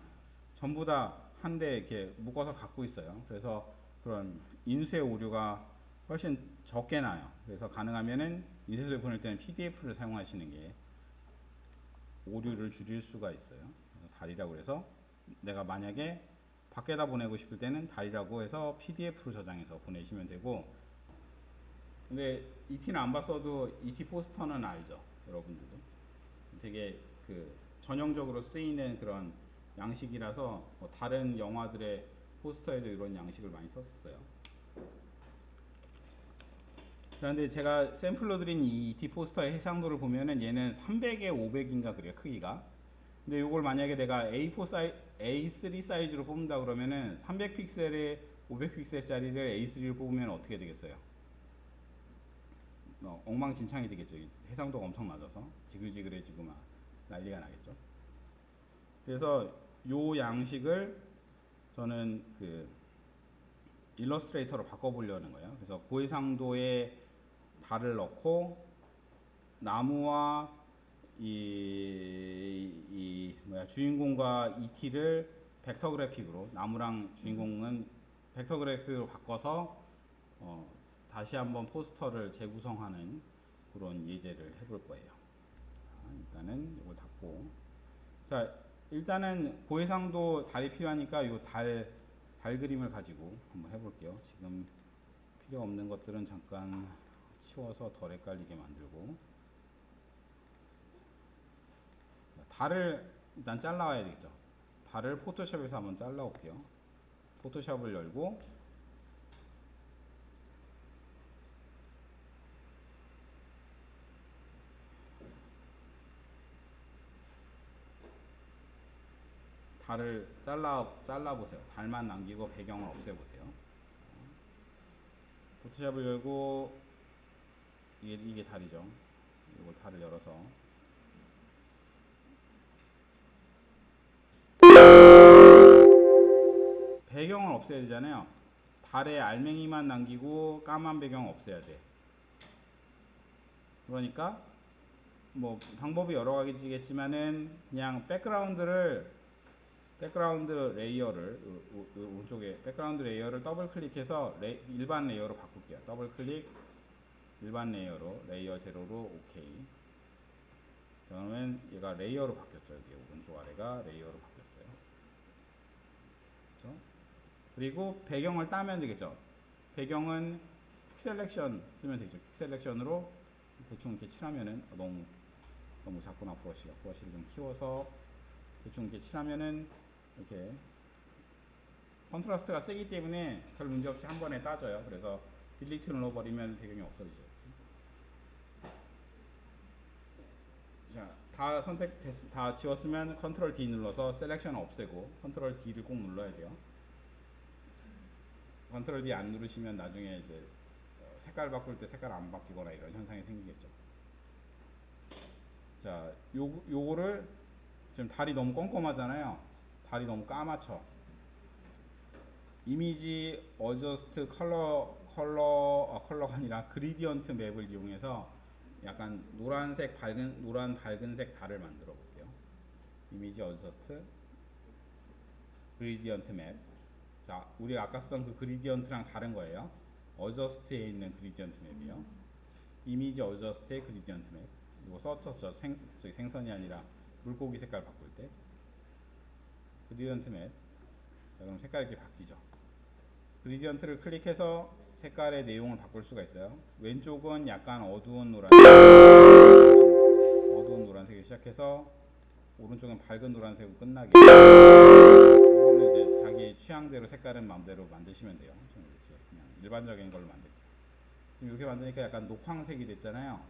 S1: 전부 다 한 대 이렇게 묶어서 갖고 있어요. 그래서 그런 인쇄 오류가 훨씬 적게 나요. 그래서 가능하면은 인쇄소에 보낼 때는 PDF를 사용하시는 게 오류를 줄일 수가 있어요. 달이라고 해서 내가 만약에 밖에다 보내고 싶을 때는 달이라고 해서 PDF로 저장해서 보내시면 되고, 근데 ET는 안 봤어도 ET 포스터는 알죠, 여러분들도. 되게 그 전형적으로 쓰이는 그런 양식이라서 뭐 다른 영화들의 포스터에도 이런 양식을 많이 썼었어요. 그런데 제가 샘플로 드린 이 ET 포스터의 해상도를 보면은 얘는 300에 500인가 그래요, 크기가. 근데 이걸 만약에 내가 A3 사이즈로 뽑는다 그러면은 300픽셀에 500픽셀짜리를 A3를 뽑으면 어떻게 되겠어요? 엉망진창이 되겠죠. 해상도가 엄청 낮아서 지글지글해지고 막 난리가 나겠죠. 그래서 요 양식을 저는 그 일러스트레이터로 바꿔보려는 거예요. 그래서 고해상도에 달을 넣고 나무와 주인공과 ET를 벡터 그래픽으로, 나무랑 주인공은 벡터 그래픽으로 바꿔서 다시 한번 포스터를 재구성하는 그런 예제를 해볼 거예요. 일단은 이걸 닫고, 자 일단은 고해상도 달이 필요하니까 이 달 그림을 가지고 한번 해볼게요. 지금 필요 없는 것들은 잠깐 치워서 덜 헷갈리게 만들고, 달을 일단 잘라와야 되겠죠. 달을 포토샵에서 한번 잘라 올게요. 포토샵을 열고 달을 잘라 보세요. 달만 남기고 배경을 없애 보세요. 포토샵을 열고 이게 달이죠. 이걸 달을 열어서 배경을 없애야 되잖아요. 달의 알맹이만 남기고 까만 배경 없애야 돼. 그러니까 뭐 방법이 여러 가지겠지만은 그냥 백그라운드 레이어를 오른쪽에 백그라운드 레이어를 더블 클릭해서 일반 레이어로 바꿀게요. 더블 클릭 일반 레이어로, 레이어 제로로 오케이. 그러면 얘가 레이어로 바뀌었죠. 여기 오른쪽 아래가 레이어로 바뀌었어요. 그렇죠? 그리고 배경을 따면 되겠죠. 배경은 픽셀렉션 쓰면 되죠. 픽셀렉션으로 대충 이렇게 칠하면은 너무 작구나. 브러쉬를 좀 키워서 대충 이렇게 칠하면은 이렇게 컨트라스트가 세기 때문에 별 문제 없이 한 번에 따져요. 그래서 딜리트 눌러버리면 배경이 없어지죠. 자, 다 지웠으면 컨트롤 D 눌러서 셀렉션 없애고 컨트롤 D를 꼭 눌러야 돼요. 컨트롤 D 안 누르시면 나중에 이제 색깔 바꿀 때 색깔 안 바뀌거나 이런 현상이 생기겠죠. 자, 요거를 지금 달이 너무 껌껌하잖아요. 달이 너무 까맣죠. 이미지 어저스트 컬러가 아니라 그리디언트 맵을 이용해서 약간 노란 밝은색 달을 만들어 볼게요. 이미지 어저스트 그리디언트 맵. 자, 우리가 아까 쓰던 그 그리디언트랑 다른 거예요. 어저스트에 있는 그리디언트 맵이요. 이미지 어저스트의 그리디언트 맵. 이거 서터스죠. 저기 생선이 아니라 물고기 색깔 바꿀 때. 그리디언트 맵. 자, 그럼 색깔이 이렇게 바뀌죠. 그리디언트를 클릭해서 색깔의 내용을 바꿀 수가 있어요. 왼쪽은 약간 어두운 노란색이 시작해서 오른쪽은 밝은 노란색으로 끝나게. 이거는 이제 자기 취향대로 색깔은 마음대로 만드시면 돼요. 저는 이렇게 그냥 일반적인 걸로 만들게요. 이렇게 만드니까 약간 녹황색이 됐잖아요.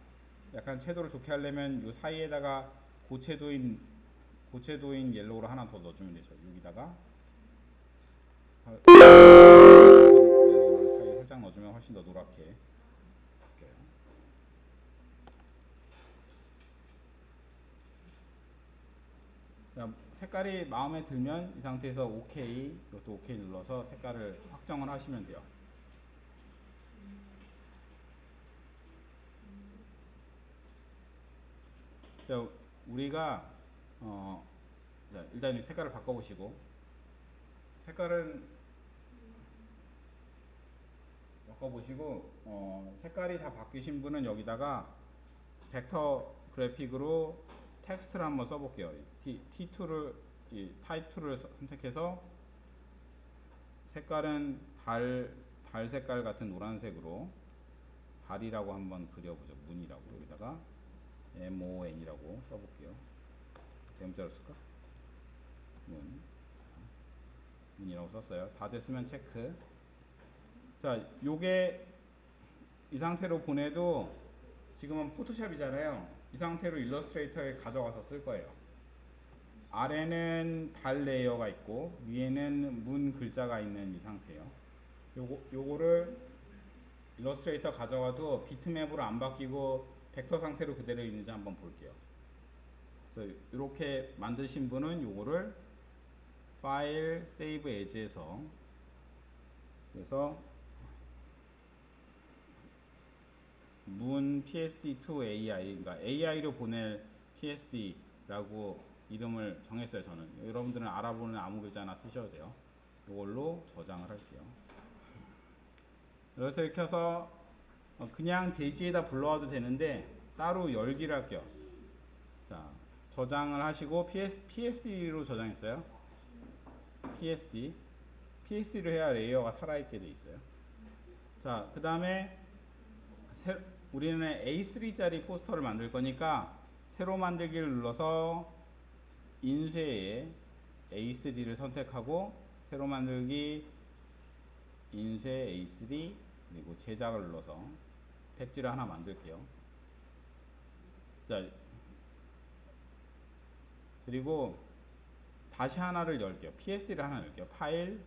S1: 약간 채도를 좋게 하려면 이 사이에다가 고채도인 옐로우를 하나 더 넣어주면 되죠. 여기다가 옐로우를 사이에 살짝 넣어주면 훨씬 더 노랗게 바뀌어요. 자, 색깔이 마음에 들면 이 상태에서 OK, 이것도 OK 눌러서 색깔을 확정을 하시면 돼요. 자, 우리가 자, 일단 색깔을 바꿔보시고, 색깔이 다 바뀌신 분은 여기다가 벡터 그래픽으로 텍스트를 한번 써볼게요. T2를 타입 2를 선택해서 색깔은 달 색깔 같은 노란색으로 달이라고 한번 그려보죠. 문이라고 여기다가 MON이라고 써볼게요. 대문자로 쓸까? 문이라고 썼어요. 다 됐으면 체크. 자, 요게 이 상태로 보내도 지금은 포토샵이잖아요. 이 상태로 일러스트레이터에 가져가서 쓸 거예요. 아래는 달 레이어가 있고 위에는 문 글자가 있는 이 상태예요. 요거를 일러스트레이터 가져가도 비트맵으로 안 바뀌고 벡터 상태로 그대로 있는지 한번 볼게요. 그래서 이렇게 만드신 분은 요거를 파일 세이브 에즈에서 그래서 문 PSD2 AI, 그러니까 AI로 보낼 PSD라고 이름을 정했어요. 저는 여러분들은 알아보는 아무 글자나 쓰셔도 돼요. 이걸로 저장을 할게요. 그래서 이렇게 해서 그냥 대지에다 불러와도 되는데 따로 열기를 할게요. 자, 저장을 하시고 PSD로 저장했어요. PSD를 해야 레이어가 살아있게 돼 있어요. 자, 그 다음에 우리는 A3짜리 포스터를 만들 거니까 새로 만들기를 눌러서 인쇄에 A3를 선택하고 새로 만들기 인쇄 A3 그리고 제작을 눌러서 백지를 하나 만들게요. 자, 그리고 다시 하나를 열게요. PSD를 하나 열게요. 파일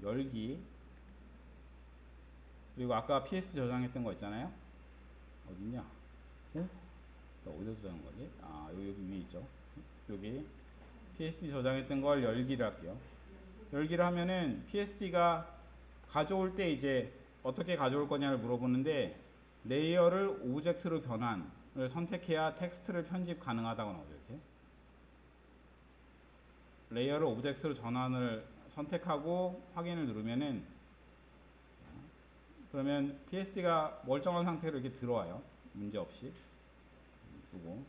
S1: 열기 그리고 아까 PSD 저장했던 거 있잖아요. 어딨냐? 어디서 저장한 거지? 아, 여기 위에 있죠. 여기 PSD 저장했던 걸 열기를 할게요. 열기를 하면은 PSD가 가져올 때 이제 어떻게 가져올 거냐를 물어보는데 레이어를 오브젝트로 변환을 선택해야 텍스트를 편집 가능하다고 나오죠. 이렇게 레이어를 오브젝트로 전환을 선택하고 확인을 누르면은 그러면 PSD가 멀쩡한 상태로 이렇게 들어와요. 문제 없이. 두고.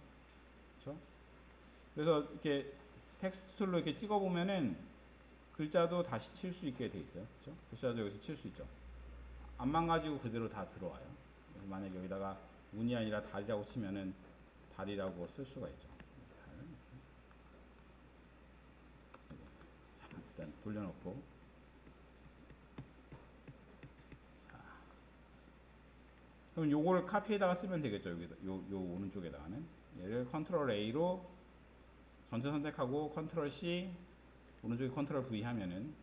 S1: 그렇죠? 그래서 이렇게 텍스트 툴로 이렇게 찍어 보면은 글자도 다시 칠 수 있게 돼 있어요. 그렇죠? 글자도 여기서 칠 수 있죠. 안 망가지고 그대로 다 들어와요. 만약 여기다가 문이 아니라 달이라고 치면은 달이라고 쓸 수가 있죠. 일단 돌려놓고 그럼 요거를 카피에다가 쓰면 되겠죠. 여기다 요 오른쪽에다가는 얘를 컨트롤 A로 전체 선택하고 컨트롤 C 오른쪽에 컨트롤 V 하면은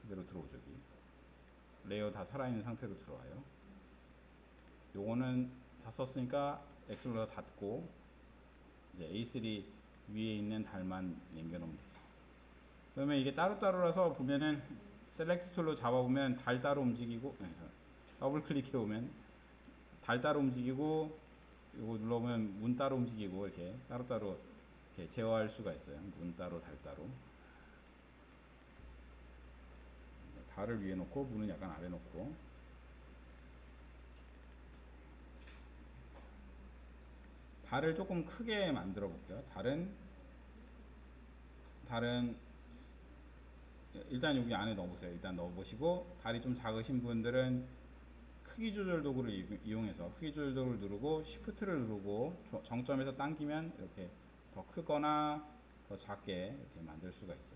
S1: 그대로 들어오죠. 여기 레이어 다 살아있는 상태로 들어와요. 요거는 다 썼으니까 엑셀로 닫고 이제 A3 위에 있는 달만 남겨놓으면 되죠. 그러면 이게 따로따로라서 보면은 셀렉트 툴로 잡아보면 달 따로 움직이고 더블 클릭해 보면 달 따로 움직이고 이거 눌러보면 문 따로 움직이고 이렇게 따로따로 이렇게 제어할 수가 있어요. 문 따로 달 따로. 달을 위에 놓고 문은 약간 아래 놓고. 달을 조금 크게 만들어 볼게요. 달은 일단 여기 안에 넣어보세요. 일단 넣어보시고, 달이 좀 작으신 분들은 크기 조절 도구를 이용해서 크기 조절 도구를 누르고 Shift를 누르고 정점에서 당기면 이렇게 더 크거나 더 작게 이렇게 만들 수가 있어요.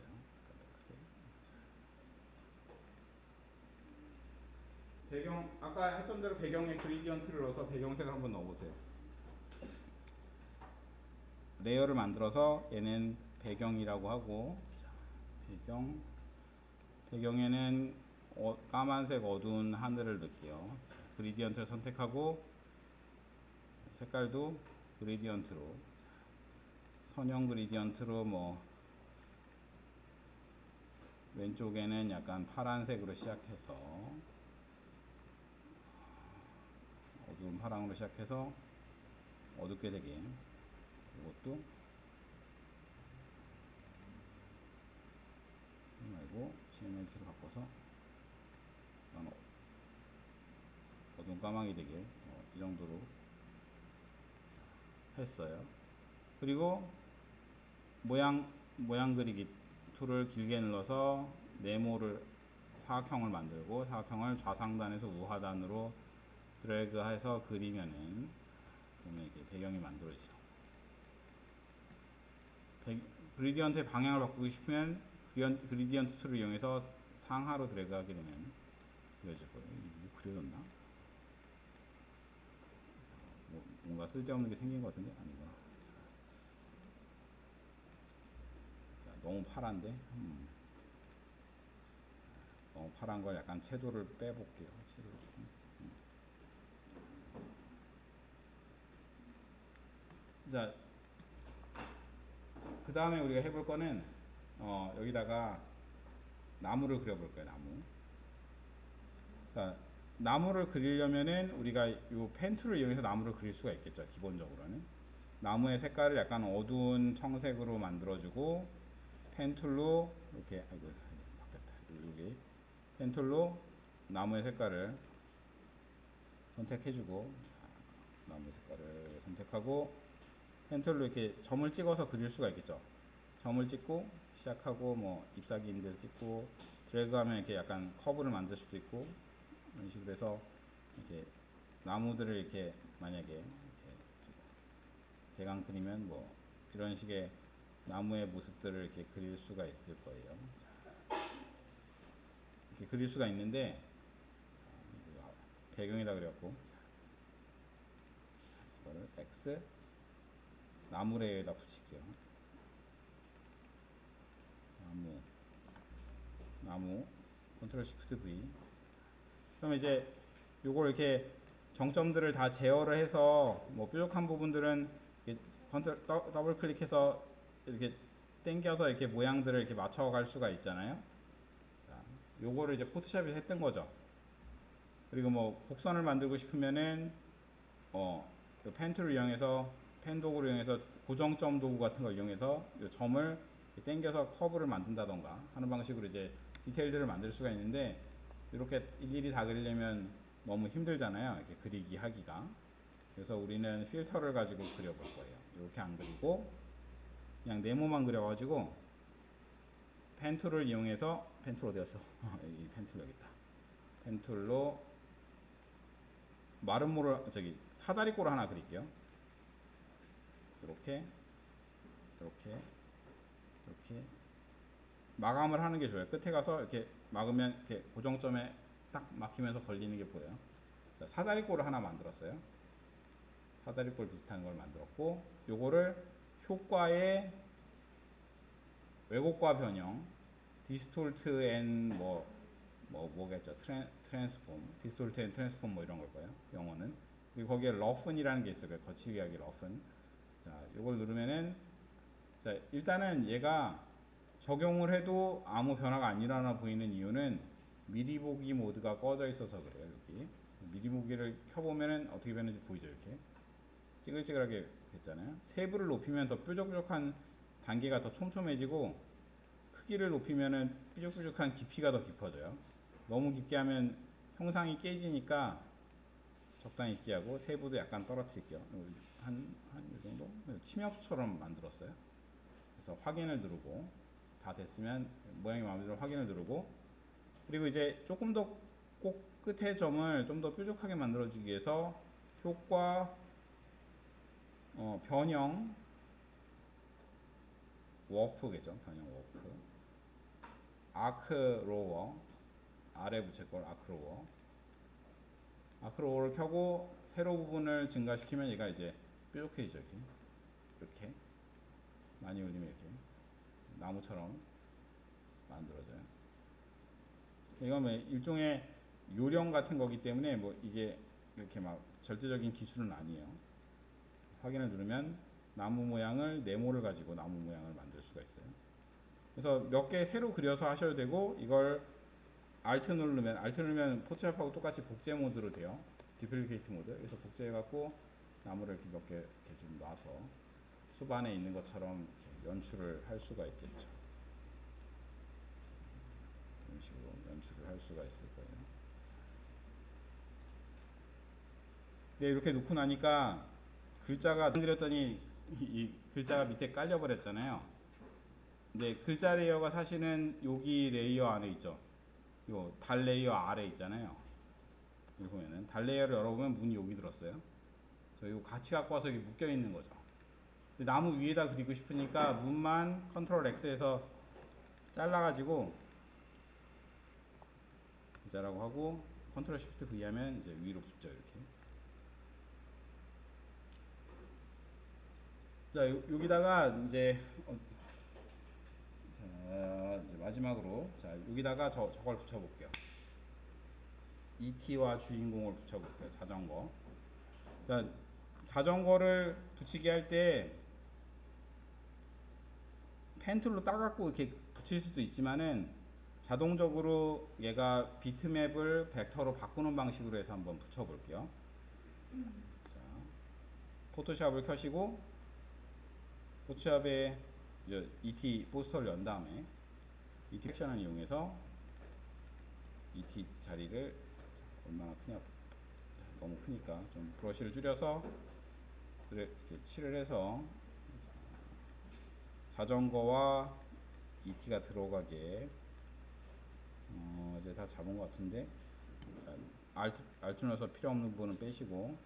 S1: 배경 아까 했던 대로 배경에 그레디언트를 넣어서 배경색을 한번 넣어보세요. 레이어를 만들어서 얘는 배경이라고 하고, 배경에는 까만색 어두운 하늘을 넣을게요. 그레디언트를 선택하고 색깔도 그레디언트로, 선형 그레디언트로, 뭐 왼쪽에는 약간 파란색으로 시작해서 어두운 파랑으로 시작해서 어둡게 되게, 이것도 말고 CMYK로 바꿔서 어두운 까망이 되게 이 정도로 했어요. 그리고 모양 그리기 툴을 길게 눌러서 네모를 사각형을 만들고, 사각형을 좌상단에서 우하단으로 드래그해서 그리면은 보면 이렇게 배경이 만들어지죠. 그리디언트의 방향을 바꾸고 싶으면 그리디언트 툴을 이용해서 상하로 드래그하게 되면 그려질 거예요. 이거 그려졌나? 뭔가 쓸데없는 게 생긴 것 같은데? 아니구나. 자, 너무 파란데? 너무 파란 걸 약간 채도를 빼볼게요. 채도를 조금. 자, 그 다음에 우리가 해볼 거는 여기다가 나무를 그려볼 거예요. 나무. 자, 나무를 그리려면은 우리가 이 펜 툴을 이용해서 나무를 그릴 수가 있겠죠. 기본적으로는 나무의 색깔을 약간 어두운 청색으로 만들어주고, 펜 툴로 이렇게, 아이고 바뀌었다. 여기 펜 툴로 나무의 색깔을 선택해주고, 나무 색깔을 선택하고 펜 툴로 이렇게 점을 찍어서 그릴 수가 있겠죠. 점을 찍고 시작하고, 뭐 잎사귀인들 찍고 드래그하면 이렇게 약간 커브를 만들 수도 있고, 이런 식으로 해서 이렇게 나무들을 이렇게 만약에 이렇게 대강 그리면 뭐 이런 식의 나무의 모습들을 이렇게 그릴 수가 있을 거예요. 이렇게 그릴 수가 있는데, 배경이라 그래갖고 이거를 X 나무 레이어에다 붙일게요. 나무 컨트롤 시프트 V. 그럼 이제 요걸 이렇게 정점들을 다 제어를 해서, 뭐 뾰족한 부분들은 컨트롤 더블 클릭해서 이렇게 당겨서 이렇게 모양들을 이렇게 맞춰갈 수가 있잖아요. 자, 요거를 이제 포토샵에서 했던 거죠. 그리고 뭐 곡선을 만들고 싶으면은 펜 툴을 이용해서, 펜 도구를 이용해서 고정점 도구 같은 걸 이용해서 이 점을 당겨서 커브를 만든다던가 하는 방식으로 이제 디테일들을 만들 수가 있는데, 이렇게 일일이 다 그리려면 너무 힘들잖아요. 이렇게 그리기 하기가. 그래서 우리는 필터를 가지고 그려볼 거예요. 이렇게 안 그리고 그냥 네모만 그려가지고 펜 툴을 이용해서, 펜 툴 어디 갔어? 이 펜 툴 여기 있다. 펜 툴로 마름모를, 사다리꼴을 하나 그릴게요. 이렇게 마감을 하는 게 좋아요. 끝에 가서 이렇게 막으면 이렇게 고정점에 딱 막히면서 걸리는 게 보여요. 자, 사다리꼴을 하나 만들었어요. 사다리꼴 비슷한 걸 만들었고, 요거를 효과의 왜곡과 변형, 디스톨트 앤 뭐겠죠. 트랜스폼, 디스톨트 앤 트랜스폼 뭐 이런 걸 거예요. 영어는. 그리고 거기에 러픈이라는 게 있어요. 거칠게 하기 러픈. 자, 요걸 누르면은, 자, 일단은 얘가 적용을 해도 아무 변화가 안 일어나 보이는 이유는 미리 보기 모드가 꺼져 있어서 그래요. 여기 미리 보기를 켜보면은 어떻게 변하는지 보이죠. 이렇게 찌글찌글하게 됐잖아요. 세부를 높이면 더 뾰족뾰족한 단계가 더 촘촘해지고, 크기를 높이면은 뾰족뾰족한 깊이가 더 깊어져요. 너무 깊게 하면 형상이 깨지니까 적당히 깊게 하고 세부도 약간 떨어뜨릴게요. 한이 정도? 침엽수처럼 만들었어요. 그래서 확인을 누르고 다 됐으면 모양이 마음에 들어 확인을 누르고, 그리고 이제 조금 더 꼭 끝의 점을 좀 더 뾰족하게 만들어주기 위해서 효과, 변형, 워프겠죠. 변형 워프, 아크 로워, 아래 붙일 걸 아크 로워, 아크 로워를 켜고 세로 부분을 증가시키면 얘가 이제 뾰족해지죠. 이렇게 많이 올리면 이렇게 나무처럼 만들어져요. 이건 뭐 일종의 요령 같은 거기 때문에 뭐 이게 이렇게 막 절대적인 기술은 아니에요. 확인을 누르면 나무 모양을, 네모를 가지고 나무 모양을 만들 수가 있어요. 그래서 몇 개 새로 그려서 하셔도 되고, 이걸 Alt 누르면 포토샵하고 똑같이 복제 모드로 돼요. 디플리케이트 모드. 그래서 복제해갖고 나무를 이렇게 몇 개 이렇게 좀 놔서 숲 안에 있는 것처럼 이렇게 연출을 할 수가 있겠죠. 이런 식으로 연출을 할 수가 있을 거예요. 네, 이렇게 놓고 나니까 글자가 그렸더니 이 글자가 밑에 깔려 버렸잖아요. 근데 글자 레이어가 사실은 여기 레이어 안에 있죠. 요 달 레이어 아래 있잖아요. 여기 보면은 달 레이어를 열어보면 문이 여기 들었어요. 그래서 이거 같이 갖고 와서 이게 묶여 있는 거죠. 나무 위에다 그리고 싶으니까 문만 컨트롤 X에서 잘라가지고 자라고 하고 컨트롤 시프트 V 하면 이제 위로 붙죠. 이렇게. 자, 여기다가 이제 이제 마지막으로 자, 여기다가 저걸 붙여볼게요. ET와 주인공을 붙여볼게요. 자전거. 자, 자전거를 붙이게 할 때 펜 툴로 따갖고 이렇게 붙일 수도 있지만은 자동적으로 얘가 비트맵을 벡터로 바꾸는 방식으로 해서 한번 붙여볼게요. 자, 포토샵을 켜시고 포토샵에 ET 포스터를 연 다음에 ET 액션을 이용해서 ET 자리를 얼마나 크냐, 너무 크니까 좀 브러쉬를 줄여서 이렇게 칠을 해서 자전거와 ET가 들어가게 이제 다 잡은 것 같은데, 알트 눌러서 필요 없는 부분은 빼시고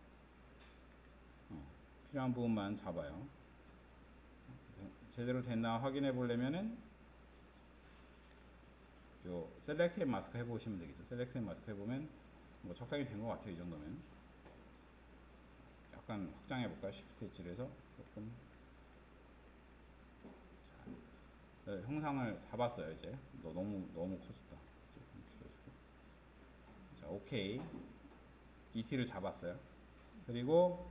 S1: 필요한 부분만 잡아요. 제대로 됐나 확인해 보려면은 요 셀렉트 앤 마스크 해보시면 되겠죠. 셀렉트 앤 마스크 해보면 뭐 적당히 된 것 같아요. 이 정도면. 약간 확장해 볼까요? 시프트 H에서 조금. 자, 네, 형상을 잡았어요. 이제 너무 커졌다. 조금 줄여주고. 자, 오케이. ET를 잡았어요. 그리고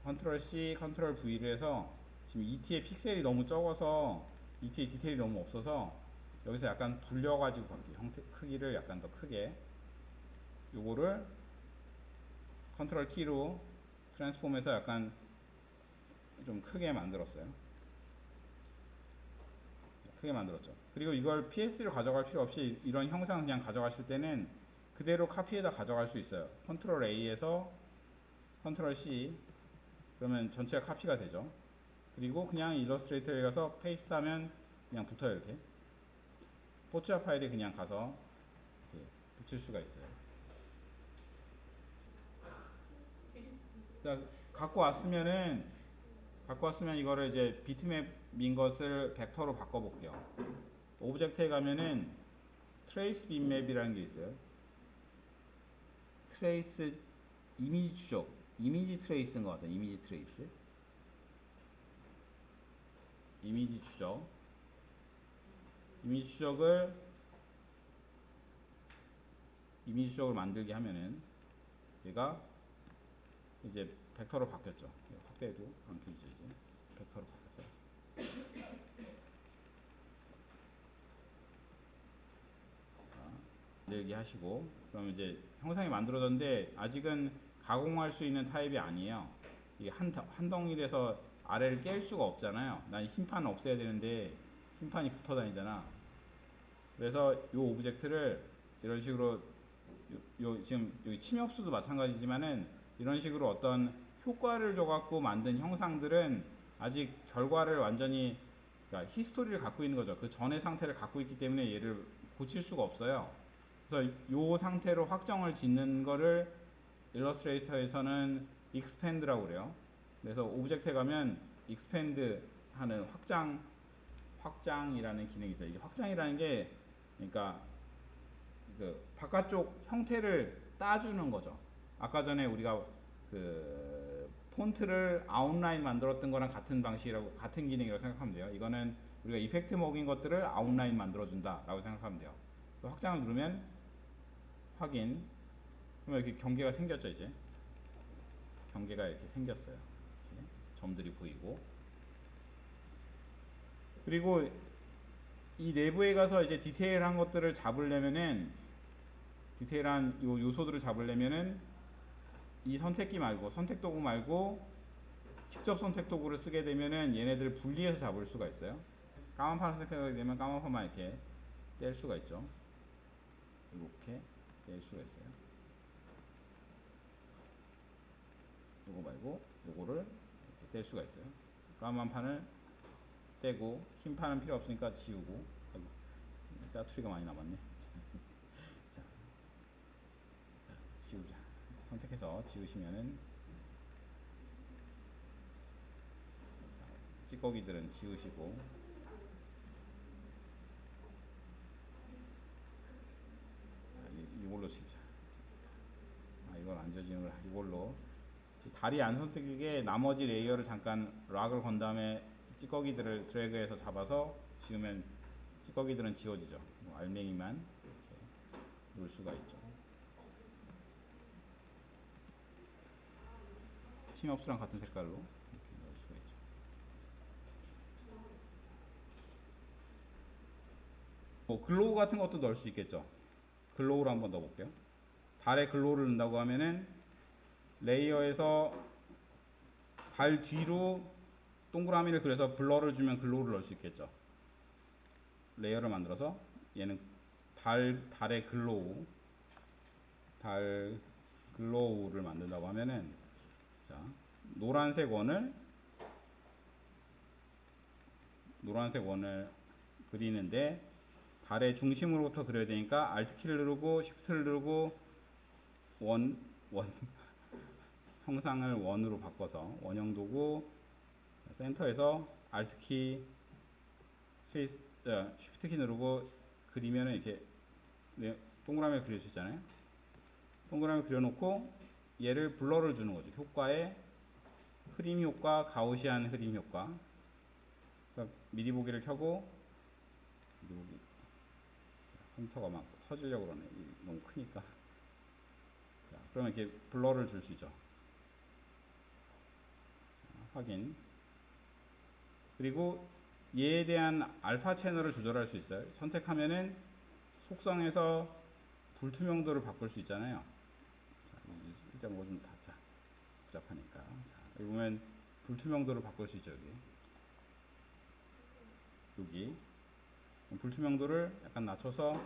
S1: 컨트롤 C, 컨트롤 V를 해서 지금 ET의 픽셀이 너무 적어서 ET의 디테일이 너무 없어서 여기서 약간 불려가지고 형태 크기를 약간 더 크게, 요거를 컨트롤 T로 트랜스폼해서 약간 좀 크게 만들었어요. 크게 만들었죠. 그리고 이걸 PS로 가져갈 필요 없이 이런 형상 그냥 가져가실 때는 그대로 카피에다 가져갈 수 있어요. 컨트롤 A에서 컨트롤 C, 그러면 전체가 카피가 되죠. 그리고 그냥 일러스트레이터에 가서 페이스트 하면 그냥 붙어요. 이렇게 포토샵 파일에 그냥 가서 이렇게 붙일 수가 있어요. 자, 갖고 왔으면 이거를 이제 비트맵인 것을 벡터로 바꿔볼게요. 오브젝트에 가면은 트레이스 빈맵이라는 게 있어요. 트레이스 이미지 추적, 이미지 트레이스인 것 같아요. 이미지 트레이스, 이미지 추적. 이미지 추적을 만들게 하면은 얘가 이제 벡터로 바뀌었죠. 확대해도 않게 이제 벡터로 바뀌었어요. 만들기 하시고, 그럼 이제 형상이 만들어졌는데 아직은 가공할 수 있는 타입이 아니에요. 이게 한 덩이에서 아래를 깰 수가 없잖아요. 난 흰판 없애야 되는데 흰판이 붙어 다니잖아. 그래서 이 오브젝트를 이런 식으로 지금 여기 침엽수도 마찬가지지만은 이런 식으로 어떤 효과를 줘갖고 만든 형상들은 아직 결과를 완전히 그러니까 히스토리를 갖고 있는 거죠. 그 전의 상태를 갖고 있기 때문에 얘를 고칠 수가 없어요. 그래서 이 상태로 확정을 짓는 거를 일러스트레이터에서는 expand라고 그래요. 그래서 오브젝트에 가면 expand 하는 확장이라는 기능이 있어요. 이게 확장이라는 게 그러니까 그 바깥쪽 형태를 따주는 거죠. 아까 전에 우리가 그 폰트를 아웃라인 만들었던 거랑 같은 방식이라고 같은 기능이라고 생각하면 돼요. 이거는 우리가 이펙트 먹인 것들을 아웃라인 만들어준다라고 생각하면 돼요. 그래서 확장을 누르면 확인. 그러면 이렇게 경계가 생겼죠 이제. 경계가 이렇게 생겼어요. 이렇게 점들이 보이고. 그리고 이 내부에 가서 이제 디테일한 것들을 잡으려면은 디테일한 요 요소들을 잡으려면은 이 선택기 말고 선택 도구 말고 직접 선택 도구를 쓰게 되면은 얘네들을 분리해서 잡을 수가 있어요. 까만 판 선택하게 되면 까만 판만 이렇게 뗄 수가 있죠. 이렇게 뗄 수가 있어요. 요거 말고 요거를 이렇게 뗄 수가 있어요. 까만 판을 떼고 흰 판은 필요 없으니까 지우고. 아이고, 짜투리가 많이 남았네. 자, 지우자. 선택해서 지우시면은 찌꺼기들은 지우시고 이걸로 지우자. 이걸 안 지워지는 걸 이걸로 다리 안 선택에 나머지 레이어를 잠깐 락을 건 다음에 찌꺼기들을 드래그해서 잡아서 지우면 찌꺼기들은 지워지죠. 알맹이만 이렇게 놓을 수가 있죠. 심엽수랑 같은 색깔로 이렇게 넣을 수가 있죠. 글로우 같은 것도 넣을 수 있겠죠. 글로우를 한번 넣어볼게요. 달에 글로우를 넣는다고 하면은 레이어에서 달 뒤로 동그라미를 그려서 블러를 주면 글로우를 넣을 수 있겠죠. 레이어를 만들어서 얘는 달의 글로우를 만든다고 하면은 자, 노란색 원을 그리는데 달의 중심으로부터 그려야 되니까 Alt 키를 누르고 Shift를 누르고 원 형상을 원으로 바꿔서 원형도구 센터에서 Alt 키 스페이스 Shift 키 누르고 그리면은 이렇게 동그라미 그릴 수 있잖아요. 동그라미 그려놓고 얘를 블러를 주는 거죠. 효과에 흐림 효과, 가우시안 흐림 효과. 그래서 미리 보기를 켜고 컴퓨터가 막 터지려고 그러네. 너무 크니까. 자, 그러면 이렇게 블러를 줄 수 있죠. 자, 확인. 그리고 얘에 대한 알파 채널을 조절할 수 있어요. 선택하면은 속성에서 불투명도를 바꿀 수 있잖아요. 자, 일단 뭐 좀 닫자. 복잡하니까. 자, 여기 보면 불투명도를 바꿀 수 있죠. 여기 불투명도를 약간 낮춰서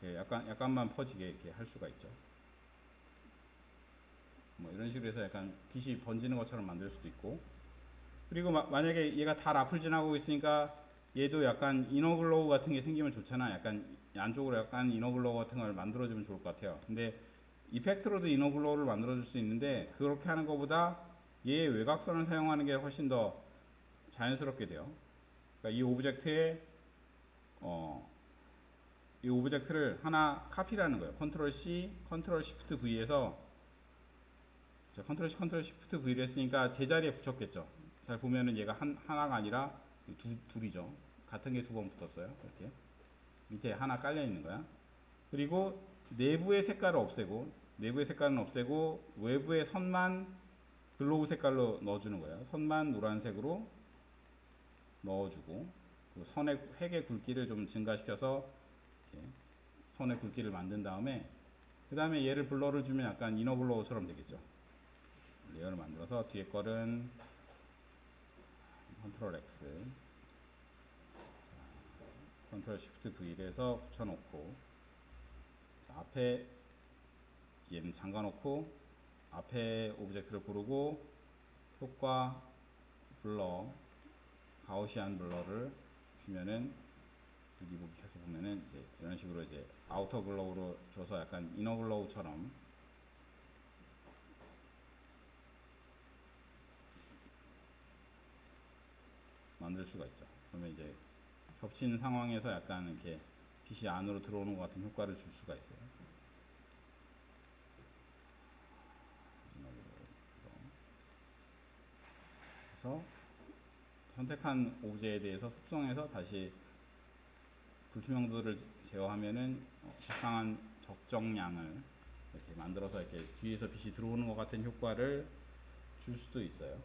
S1: 이렇게 약간만 퍼지게 이렇게 할 수가 있죠. 뭐 이런 식으로 해서 약간 빛이 번지는 것처럼 만들 수도 있고. 그리고 만약에 얘가 달 앞을 지나고 있으니까 얘도 약간 이너글로우 같은 게 생기면 좋잖아. 약간 안쪽으로 약간 이너글로우 같은 걸 만들어주면 좋을 것 같아요. 근데 이펙트로도 이너글로우를 만들어줄 수 있는데 그렇게 하는 것보다 얘의 외곽선을 사용하는 게 훨씬 더 자연스럽게 돼요. 그러니까 이 오브젝트에 이 오브젝트를 하나 카피라는 거예요. 컨트롤 C, 컨트롤 시프트 V에서 컨트롤 C, 컨트롤 시프트 V를 했으니까 제자리에 붙였겠죠. 잘 보면은 얘가 하나가 아니라 둘이죠. 같은 게 두 번 붙었어요. 이렇게 밑에 하나 깔려 있는 거야. 그리고 내부의 색깔을 없애고 외부의 선만 글로우 색깔로 넣어주는 거예요. 선만 노란색으로 넣어주고 선의 획의 굵기를 좀 증가시켜서 이렇게 선의 굵기를 만든 다음에 그 다음에 얘를 블러를 주면 약간 이너 블러처럼 되겠죠. 레이어를 만들어서 뒤에 거는 컨트롤 X 컨트롤 시프트 V를 해서 붙여놓고, 자, 앞에 얘는 잠가놓고 앞에 오브젝트를 고르고 효과 블러 가우시안 블러를 주면은 여기 계속 보면은 이제 이런 식으로 이제 아우터 글로우로 줘서 약간 이너 글로우처럼 만들 수가 있죠. 그러면 이제 겹친 상황에서 약간 이렇게 빛이 안으로 들어오는 것 같은 효과를 줄 수가 있어요. 그래서 선택한 오브제에 대해서 속성에서 다시 불투명도를 제어하면은 적당한 적정량을 이렇게 만들어서 이렇게 뒤에서 빛이 들어오는 것 같은 효과를 줄 수도 있어요.